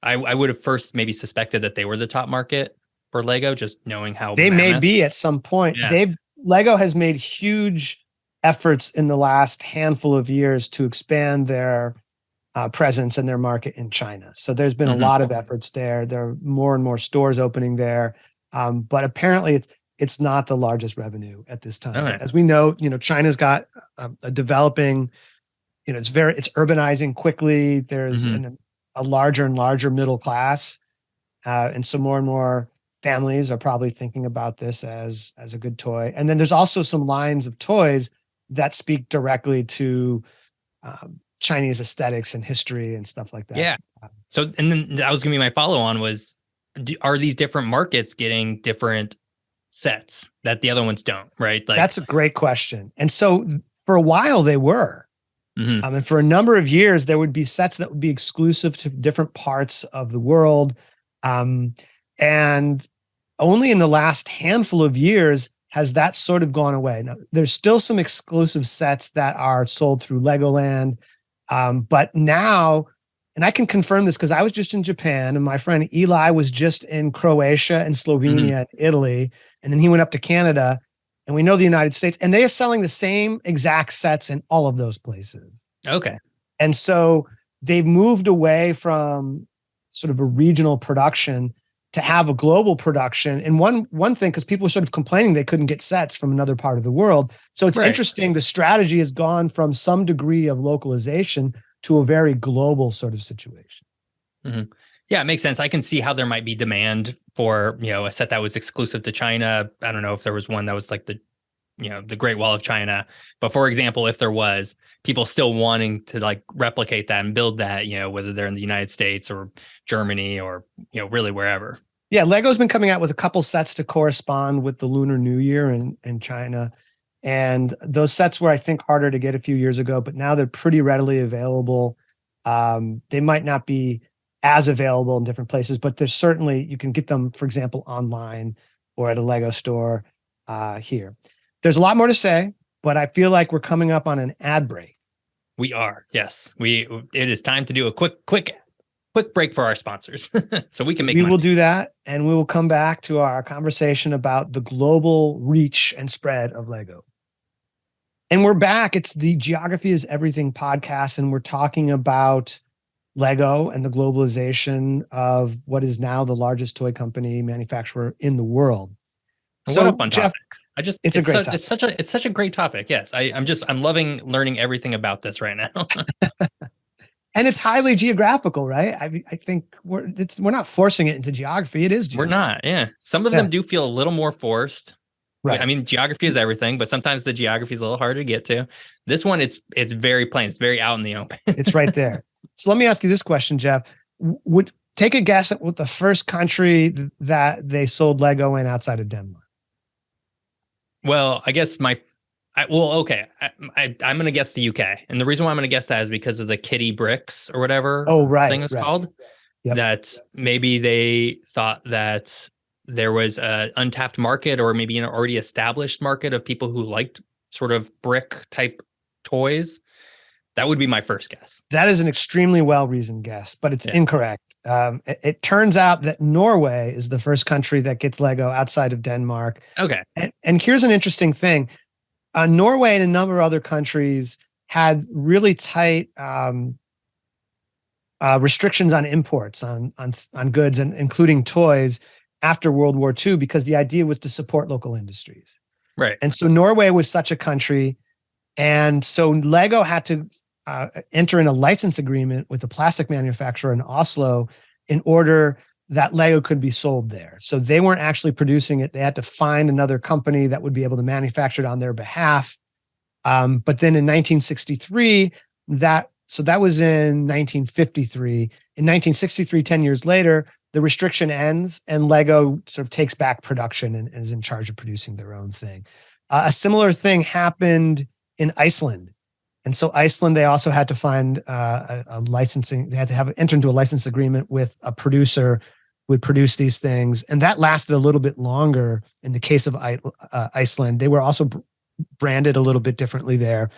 I would have first maybe suspected that they were the top market for Lego, just knowing how they may be at some point. Yeah. Lego has made huge efforts in the last handful of years to expand their presence in their market in China. So there's been a lot of efforts there. There are more and more stores opening there, but apparently it's not the largest revenue at this time. Okay. As we know, China's got a developing, it's urbanizing quickly. There's a larger and larger middle class, and so more and more families are probably thinking about this as a good toy. And then there's also some lines of toys that speak directly to Chinese aesthetics and history and stuff like that. Yeah. So, and then that was going to be my follow on was, are these different markets getting different sets that the other ones don't, right? Like, that's a great question. And so for a while they were, and for a number of years, there would be sets that would be exclusive to different parts of the world. And only in the last handful of years has that sort of gone away. Now, there's still some exclusive sets that are sold through Legoland. But now and I can confirm this because I was just in Japan and my friend Eli was just in Croatia and Slovenia and Italy. And then he went up to Canada, and we know the United States, and they are selling the same exact sets in all of those places. Okay. And so they've moved away from sort of a regional production to have a global production. And one thing, because people were sort of complaining they couldn't get sets from another part of the world. So it's interesting. The strategy has gone from some degree of localization to a very global sort of situation. Mm-hmm. Yeah, it makes sense. I can see how there might be demand for, a set that was exclusive to China. I don't know if there was one that was like the Great Wall of China. But for example, if there was, people still wanting to like replicate that and build that, whether they're in the United States or Germany or, really wherever. Yeah, Lego's been coming out with a couple sets to correspond with the Lunar New Year in China. And those sets were, I think, harder to get a few years ago, but now they're pretty readily available. They might not be as available in different places, but there's certainly, you can get them, for example, online or at a Lego store here. There's a lot more to say, but I feel like we're coming up on an ad break. We are. Yes. It is time to do a quick break for our sponsors so we can make money. We will do that, and we will come back to our conversation about the global reach and spread of Lego. And we're back. It's the Geography is Everything podcast, and we're talking about Lego and the globalization of what is now the largest toy company manufacturer in the world. So, what a fun Jeff, topic. It's a great topic. It's such a great topic. Yes. I'm loving learning everything about this right now. And it's highly geographical, right? I think we're not forcing it into geography. It is geography. We're not. Yeah. Some of them do feel a little more forced. Right. I mean, geography is everything, but sometimes the geography is a little harder to get to. This one, it's very plain. It's very out in the open. It's right there. So let me ask you this question, Jeff. Would take a guess at what the first country that they sold Lego in outside of Denmark? Well, I guess okay. I'm going to guess the UK. And the reason why I'm going to guess that is because of the kitty bricks or whatever thing it's called. Yep. That maybe they thought that there was an untapped market or maybe an already established market of people who liked sort of brick type toys. That would be my first guess. That is an extremely well-reasoned guess, but it's incorrect. It turns out that Norway is the first country that gets Lego outside of Denmark. Okay. And here's an interesting thing. Norway and a number of other countries had really tight restrictions on imports on goods, and including toys, after World War II, because the idea was to support local industries. Right. And so Norway was such a country. And so Lego had to enter in a license agreement with the plastic manufacturer in Oslo in order that Lego could be sold there. So they weren't actually producing it. They had to find another company that would be able to manufacture it on their behalf. But then in 1963, that was in 1953. In 1963, 10 years later, the restriction ends and Lego sort of takes back production and is in charge of producing their own thing. A similar thing happened in Iceland. And so Iceland, they also had to find a licensing. They had to enter into a license agreement with a producer who would produce these things. And that lasted a little bit longer. In the case of Iceland, they were also branded a little bit differently there.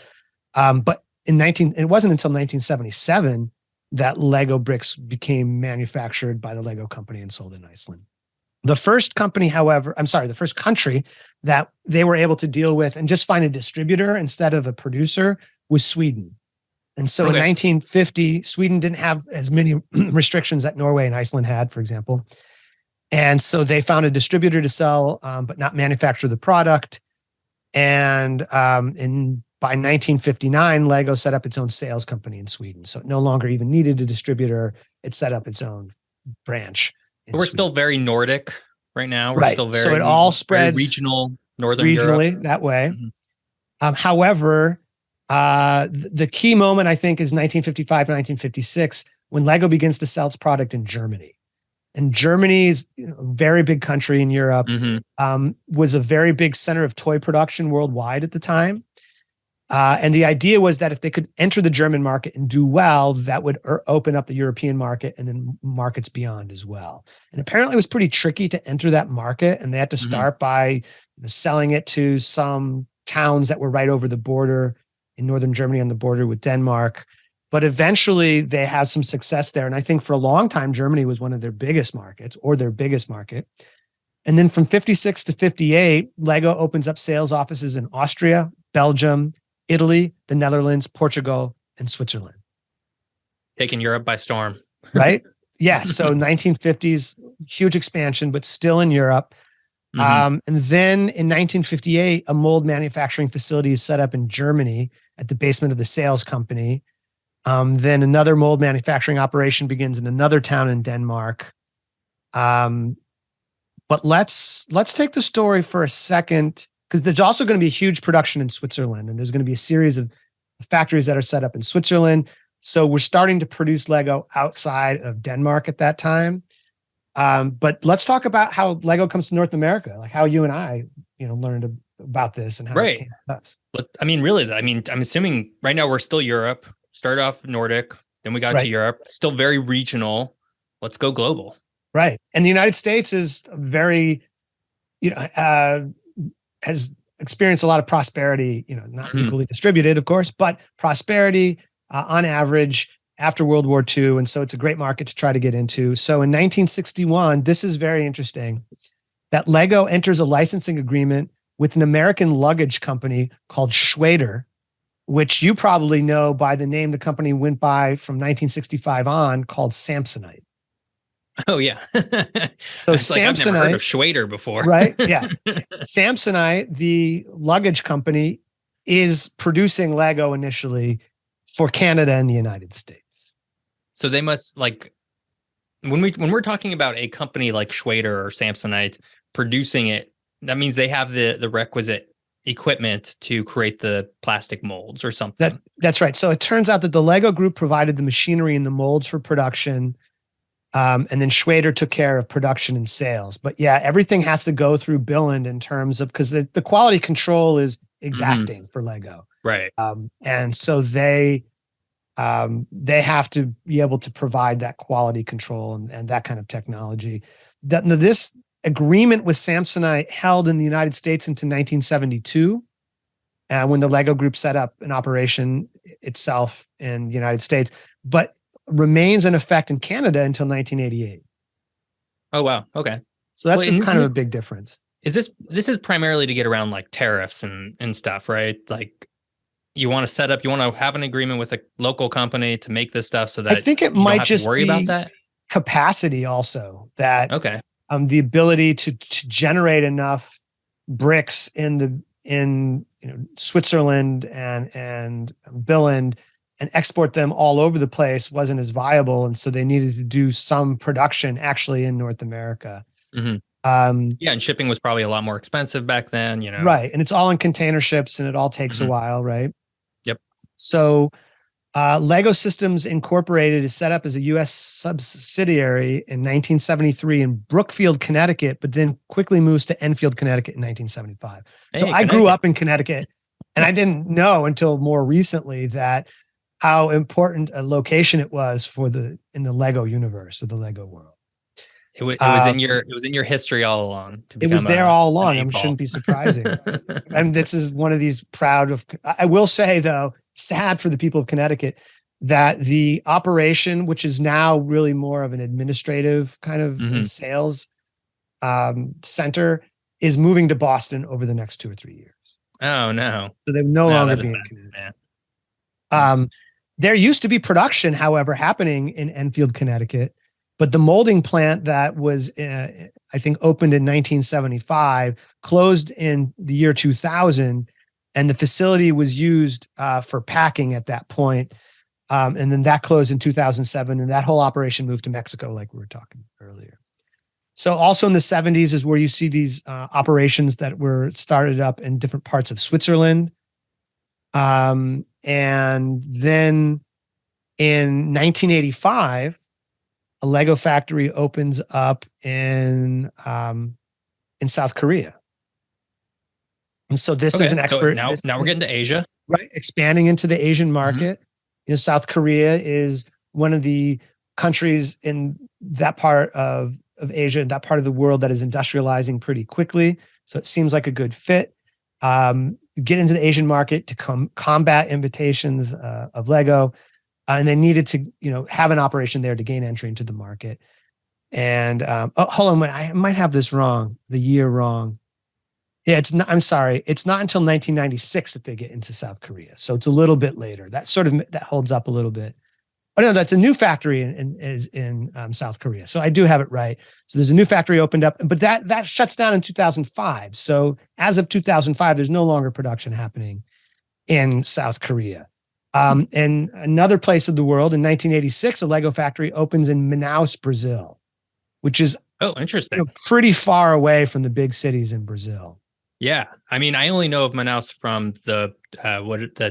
But it wasn't until 1977 that Lego bricks became manufactured by the Lego company and sold in Iceland. The first country that they were able to deal with and just find a distributor instead of a producer was Sweden. And so in 1950, Sweden didn't have as many restrictions that Norway and Iceland had, for example. And so they found a distributor to sell, but not manufacture the product. And by 1959, Lego set up its own sales company in Sweden. So it no longer even needed a distributor. It set up its own branch. We're still very Nordic right now. We're still very, so it all spreads regional, Northern regionally Europe. That way. Mm-hmm. However, the key moment, I think, is 1955 to 1956 when Lego begins to sell its product in Germany. And Germany is a very big country in Europe, was a very big center of toy production worldwide at the time. And the idea was that if they could enter the German market and do well, that would open up the European market and then markets beyond as well. And apparently it was pretty tricky to enter that market. And they had to start by selling it to some towns that were right over the border in northern Germany on the border with Denmark. But eventually they had some success there. And I think for a long time, Germany was one of their biggest markets or their biggest market. And then from 56 to 58, Lego opens up sales offices in Austria, Belgium, Italy, the Netherlands, Portugal, and Switzerland. Taking Europe by storm. Right? Yeah. So 1950s, huge expansion, but still in Europe. And then in 1958, a mold manufacturing facility is set up in Germany at the basement of the sales company. Then another mold manufacturing operation begins in another town in Denmark. But let's take the story for a second, because there's also going to be a huge production in Switzerland, and there's going to be a series of factories that are set up in Switzerland. So we're starting to produce Lego outside of Denmark at that time. But let's talk about how Lego comes to North America, like how you and I, learned about this and how it came to us. But I mean, really, I'm assuming right now we're still Europe. Started off Nordic, then we got to Europe. Still very regional. Let's go global. Right. And the United States is very, has experienced a lot of prosperity, not equally distributed, of course, but prosperity on average after World War II. And so it's a great market to try to get into. So in 1961, this is very interesting, that Lego enters a licensing agreement with an American luggage company called Schwader, which you probably know by the name the company went by from 1965 on, called Samsonite. Oh, yeah. So Samsonite, I've never heard of Schwader before. Right? Yeah. Samsonite, the luggage company, is producing Lego initially for Canada and the United States. So they must, like, when we're talking about a company like Schwader or Samsonite producing it, that means they have the requisite equipment to create the plastic molds or something. That's right. So it turns out that the Lego group provided the machinery and the molds for production. And then Schwader took care of production and sales. But yeah, everything has to go through Billund in terms of, because the quality control is exacting for Lego. Right. And so they have to be able to provide that quality control and that kind of technology. This agreement with Samsonite held in the United States into 1972, when the Lego group set up an operation itself in the United States, but remains in effect in Canada until 1988. Oh, wow. Okay. So that's kind of a big difference. This is primarily to get around like tariffs and stuff, right? Like you want to have an agreement with a local company to make this stuff so that I think it might just worry be about that capacity also, that okay. The ability to generate enough bricks in Switzerland and Billund and export them all over the place wasn't as viable. And so they needed to do some production actually in North America. Mm-hmm. And shipping was probably a lot more expensive back then, Right. And it's all in container ships and it all takes a while, right? Yep. So Lego Systems Incorporated is set up as a U.S. subsidiary in 1973 in Brookfield, Connecticut, but then quickly moves to Enfield, Connecticut in 1975. So I grew up in Connecticut, and I didn't know until more recently that how important a location it was in the Lego universe, or the Lego world. It was in your history all along. It was there all along. It shouldn't be surprising. And this is one of these I will say though, sad for the people of Connecticut, that the operation, which is now really more of an administrative kind of sales center, is moving to Boston over the next 2 or 3 years. Oh no! So they will no longer be in Connecticut. There used to be production, however, happening in Enfield, Connecticut, but the molding plant that was, I think, opened in 1975 closed in the year 2000, and the facility was used for packing at that point. And then that closed in 2007, and that whole operation moved to Mexico, like we were talking earlier. So also in the 70s is where you see these operations that were started up in different parts of Switzerland. And then in 1985, a Lego factory opens up in South Korea. And so this is an expert. So now we're getting to Asia, right? Expanding into the Asian market. South Korea is one of the countries in that part of Asia, that part of the world that is industrializing pretty quickly. So it seems like a good fit. Get into the Asian market to combat imitations of Lego. and they needed to, have an operation there to gain entry into the market. And hold on, I might have this wrong, the year wrong. Yeah, it's not. I'm sorry, it's not until 1996 that they get into South Korea, so it's a little bit later. That holds up a little bit. Oh no, that's a new factory in South Korea. So I do have it right. So there's a new factory opened up, but that shuts down in 2005. So as of 2005, there's no longer production happening in South Korea. And another place of the world, in 1986, a Lego factory opens in Manaus, Brazil, which is interesting, pretty far away from the big cities in Brazil. Yeah, I mean, I only know of Manaus from the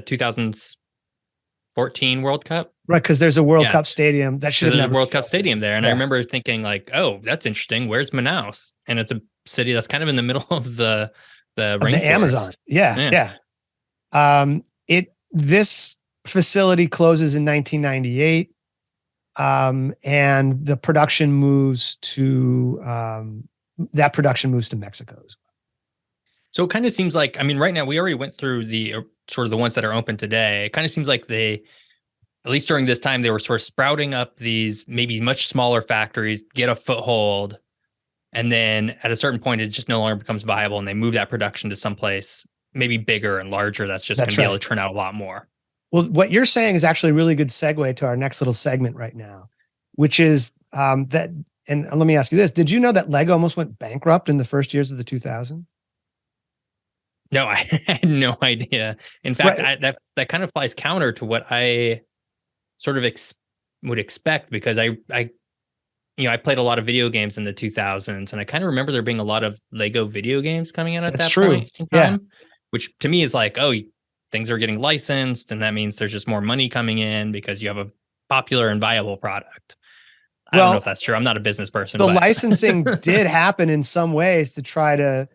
2014 World Cup. Right, because there's a World Cup stadium that should have a World Cup stadium there, and I remember thinking like, "Oh, that's interesting. Where's Manaus?" And it's a city that's kind of in the middle of the Amazon. Yeah. This facility closes in 1998, and the production moves to Mexico. So it kind of seems like, I mean, right now we already went through the sort of the ones that are open today. It kind of seems like they, at least during this time, they were sort of sprouting up these maybe much smaller factories, get a foothold, and then at a certain point, it just no longer becomes viable, and they move that production to someplace maybe bigger and larger that's just going to be able to turn out a lot more. Well, what you're saying is actually a really good segue to our next little segment right now, which is that, and let me ask you this, did you know that Lego almost went bankrupt in the first years of the 2000s? No, I had no idea. In fact, that kind of flies counter to what I sort of would expect, because I played a lot of video games in the 2000s, and I kind of remember there being a lot of Lego video games coming out at that point in time, which to me is like, oh, things are getting licensed, and that means there's just more money coming in because you have a popular and viable product. I don't know if that's true. I'm not a business person. The licensing did happen in some ways to try to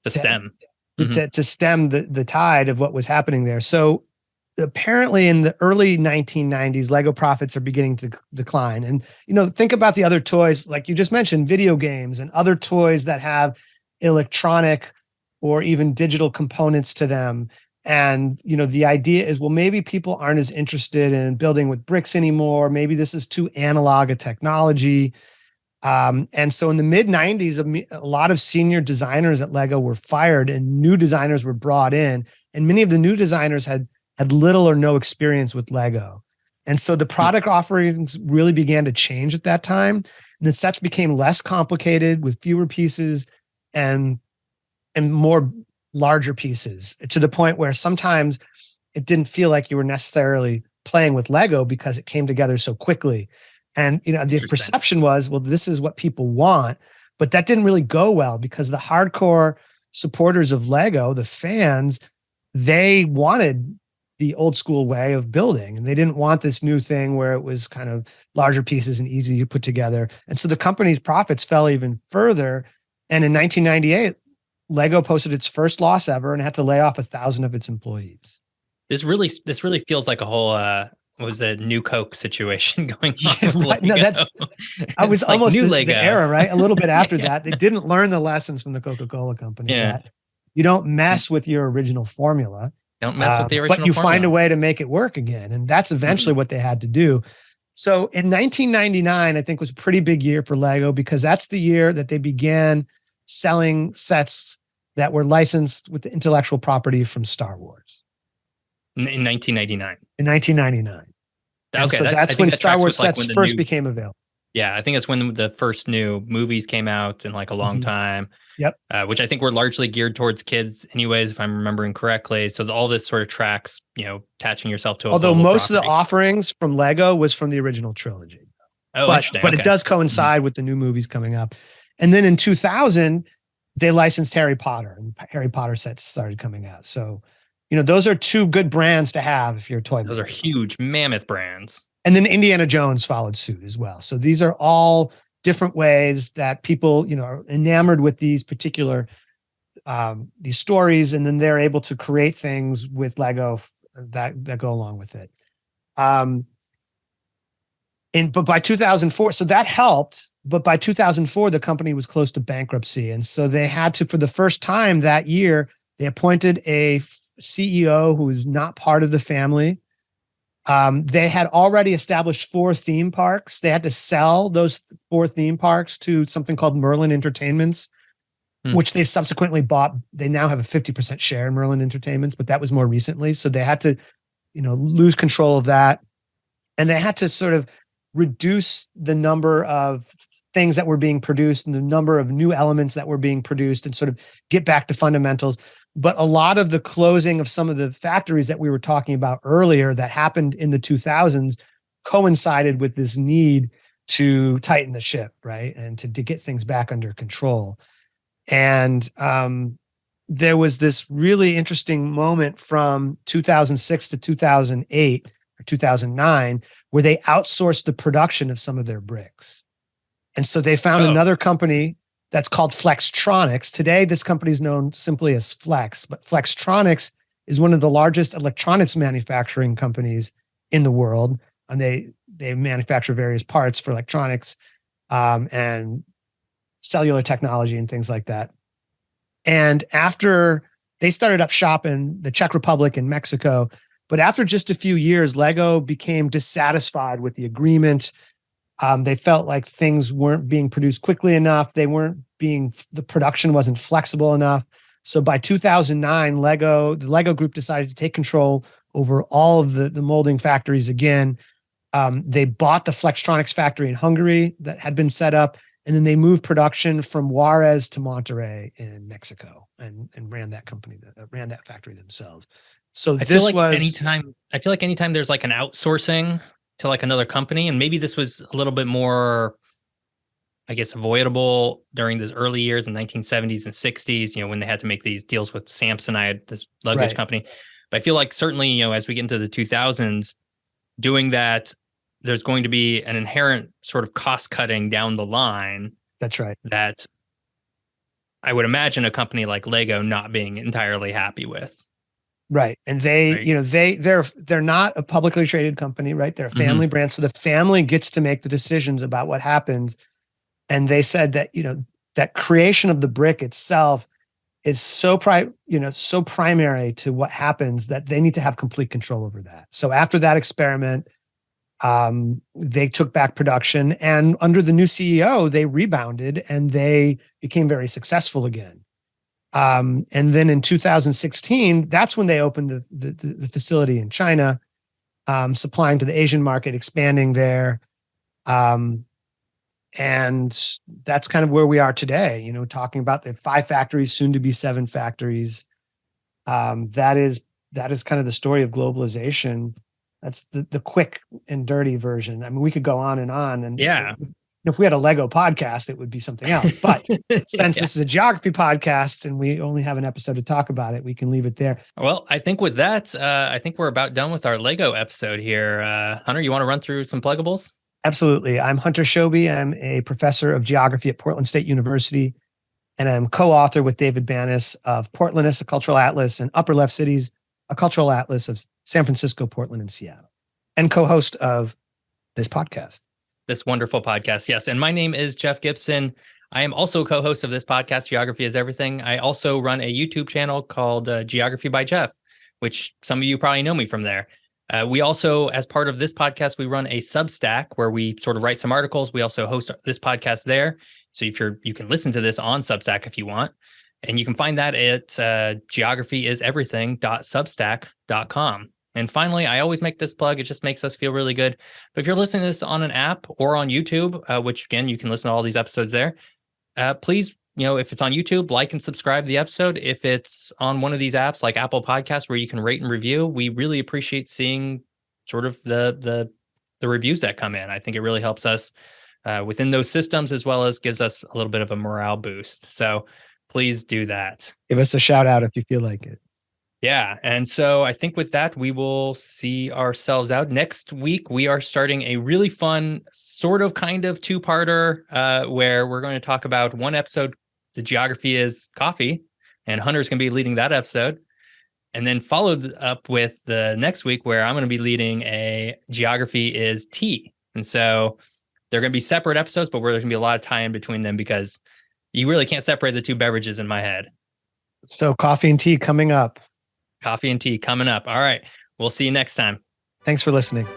stem the tide of what was happening there. So apparently in the early 1990s, Lego profits are beginning to decline. And, think about the other toys, like you just mentioned, video games and other toys that have electronic or even digital components to them. And, the idea is, well, maybe people aren't as interested in building with bricks anymore. Maybe this is too analog a technology. And so in the mid 90s, a lot of senior designers at Lego were fired and new designers were brought in. And many of the new designers had little or no experience with Lego. And so the product offerings really began to change at that time. And the sets became less complicated with fewer pieces and more larger pieces, to the point where sometimes it didn't feel like you were necessarily playing with Lego because it came together so quickly. And, the perception was, well, this is what people want, but that didn't really go well because the hardcore supporters of Lego, the fans, they wanted the old school way of building, and they didn't want this new thing where it was kind of larger pieces and easy to put together. And so the company's profits fell even further. And in 1998, Lego posted its first loss ever and had to lay off 1,000 of its employees. This really feels like a whole what was a new Coke situation going on? Right. No, I was like almost the era, right? A little bit after that, they didn't learn the lessons from the Coca-Cola company. That you don't mess with your original formula. Don't mess with the original but you formula. Find a way to make it work again. And that's eventually what they had to do. So in 1999, I think was a pretty big year for Lego, because that's the year that they began selling sets that were licensed with the intellectual property from Star Wars. In 1999. In 1999. Okay, so that's when Star Wars sets first became available. Yeah, I think that's when the first new movies came out in like a long time. Yep. Which I think were largely geared towards kids anyways, if I'm remembering correctly. So all this sort of tracks, attaching yourself to although most of the offerings from Lego was from the original trilogy. Oh, but it does coincide with the new movies coming up. And then in 2000, they licensed Harry Potter, and Harry Potter sets started coming out. So, those are two good brands to have if you're a toy. Those are huge, mammoth brands. And then Indiana Jones followed suit as well. So these are all different ways that people, are enamored with these particular these stories, and then they're able to create things with Lego that go along with it. But by 2004, so that helped. But by 2004, the company was close to bankruptcy, and so they had to, for the first time that year, they appointed a CEO who is not part of the family. They had already established 4 theme parks. They had to sell those 4 theme parks to something called Merlin Entertainments, which they subsequently bought. They now have a 50% share in Merlin Entertainments, but that was more recently. So they had to, lose control of that. And they had to sort of reduce the number of things that were being produced and the number of new elements that were being produced and sort of get back to fundamentals. But a lot of the closing of some of the factories that we were talking about earlier that happened in the 2000s coincided with this need to tighten the ship, right? And to get things back under control. And there was this really interesting moment from 2006 to 2008 or 2009 where they outsourced the production of some of their bricks. And so they found another company that's called Flextronics. Today, this company is known simply as Flex, but Flextronics is one of the largest electronics manufacturing companies in the world. And they manufacture various parts for electronics and cellular technology and things like that. And after they started up shop in the Czech Republic and Mexico, but after just a few years, Lego became dissatisfied with the agreement. They felt like things weren't being produced quickly enough. The production wasn't flexible enough. So by 2009, the Lego group decided to take control over all of the molding factories again. They bought the Flextronics factory in Hungary that had been set up, and then they moved production from Juarez to Monterrey in Mexico and ran that factory themselves. So I feel like anytime there's like an outsourcing to like another company, and maybe this was a little bit more, I guess, avoidable during those early years in 1970s and 60s, when they had to make these deals with Samsonite, this luggage company. But I feel like certainly, as we get into the 2000s, doing that, there's going to be an inherent sort of cost cutting down the line. That's right. That I would imagine a company like Lego not being entirely happy with. Right. And they're not a publicly traded company, right? They're a family brand. So the family gets to make the decisions about what happens. And they said that, that creation of the brick itself is so primary to what happens that they need to have complete control over that. So after that experiment, they took back production, and under the new CEO, they rebounded and they became very successful again. And then in 2016, that's when they opened the facility in China, supplying to the Asian market, expanding there. And that's kind of where we are today, talking about the 5 factories, soon to be 7 factories. That is kind of the story of globalization. That's the quick and dirty version. I mean, we could go on. And if we had a Lego podcast, it would be something else. But since this is a geography podcast and we only have an episode to talk about it, we can leave it there. Well, I think with that, I think we're about done with our Lego episode here. Hunter, you want to run through some pluggables? Absolutely. I'm Hunter Shobi. I'm a professor of geography at Portland State University, and I'm co-author with David Banis of Portlandist, a cultural atlas, and Upper Left Cities, a cultural atlas of San Francisco, Portland, and Seattle, and co-host of this podcast. This wonderful podcast, yes. And my name is Geoff Gibson. I am also co-host of this podcast, Geography is Everything. I also run a YouTube channel called Geography by Geoff, which some of you probably know me from there. We also, as part of this podcast, we run a Substack where we sort of write some articles. We also host this podcast there. So you can listen to this on Substack if you want. And you can find that at geographyiseverything.substack.com. And finally, I always make this plug. It just makes us feel really good. But if you're listening to this on an app or on YouTube, which again, you can listen to all these episodes there, please, if it's on YouTube, like and subscribe to the episode. If it's on one of these apps like Apple Podcasts where you can rate and review, we really appreciate seeing sort of the reviews that come in. I think it really helps us within those systems, as well as gives us a little bit of a morale boost. So please do that. Give us a shout out if you feel like it. Yeah. And so I think with that, we will see ourselves out. Next week, we are starting a really fun sort of kind of 2-parter where we're going to talk about one episode, the geography is coffee, and Hunter's going to be leading that episode. And then followed up with the next week where I'm going to be leading a geography is tea. And so they're going to be separate episodes, but there's going to be a lot of tie in between them because you really can't separate the 2 beverages in my head. So coffee and tea coming up. Coffee and tea coming up. All right. We'll see you next time. Thanks for listening.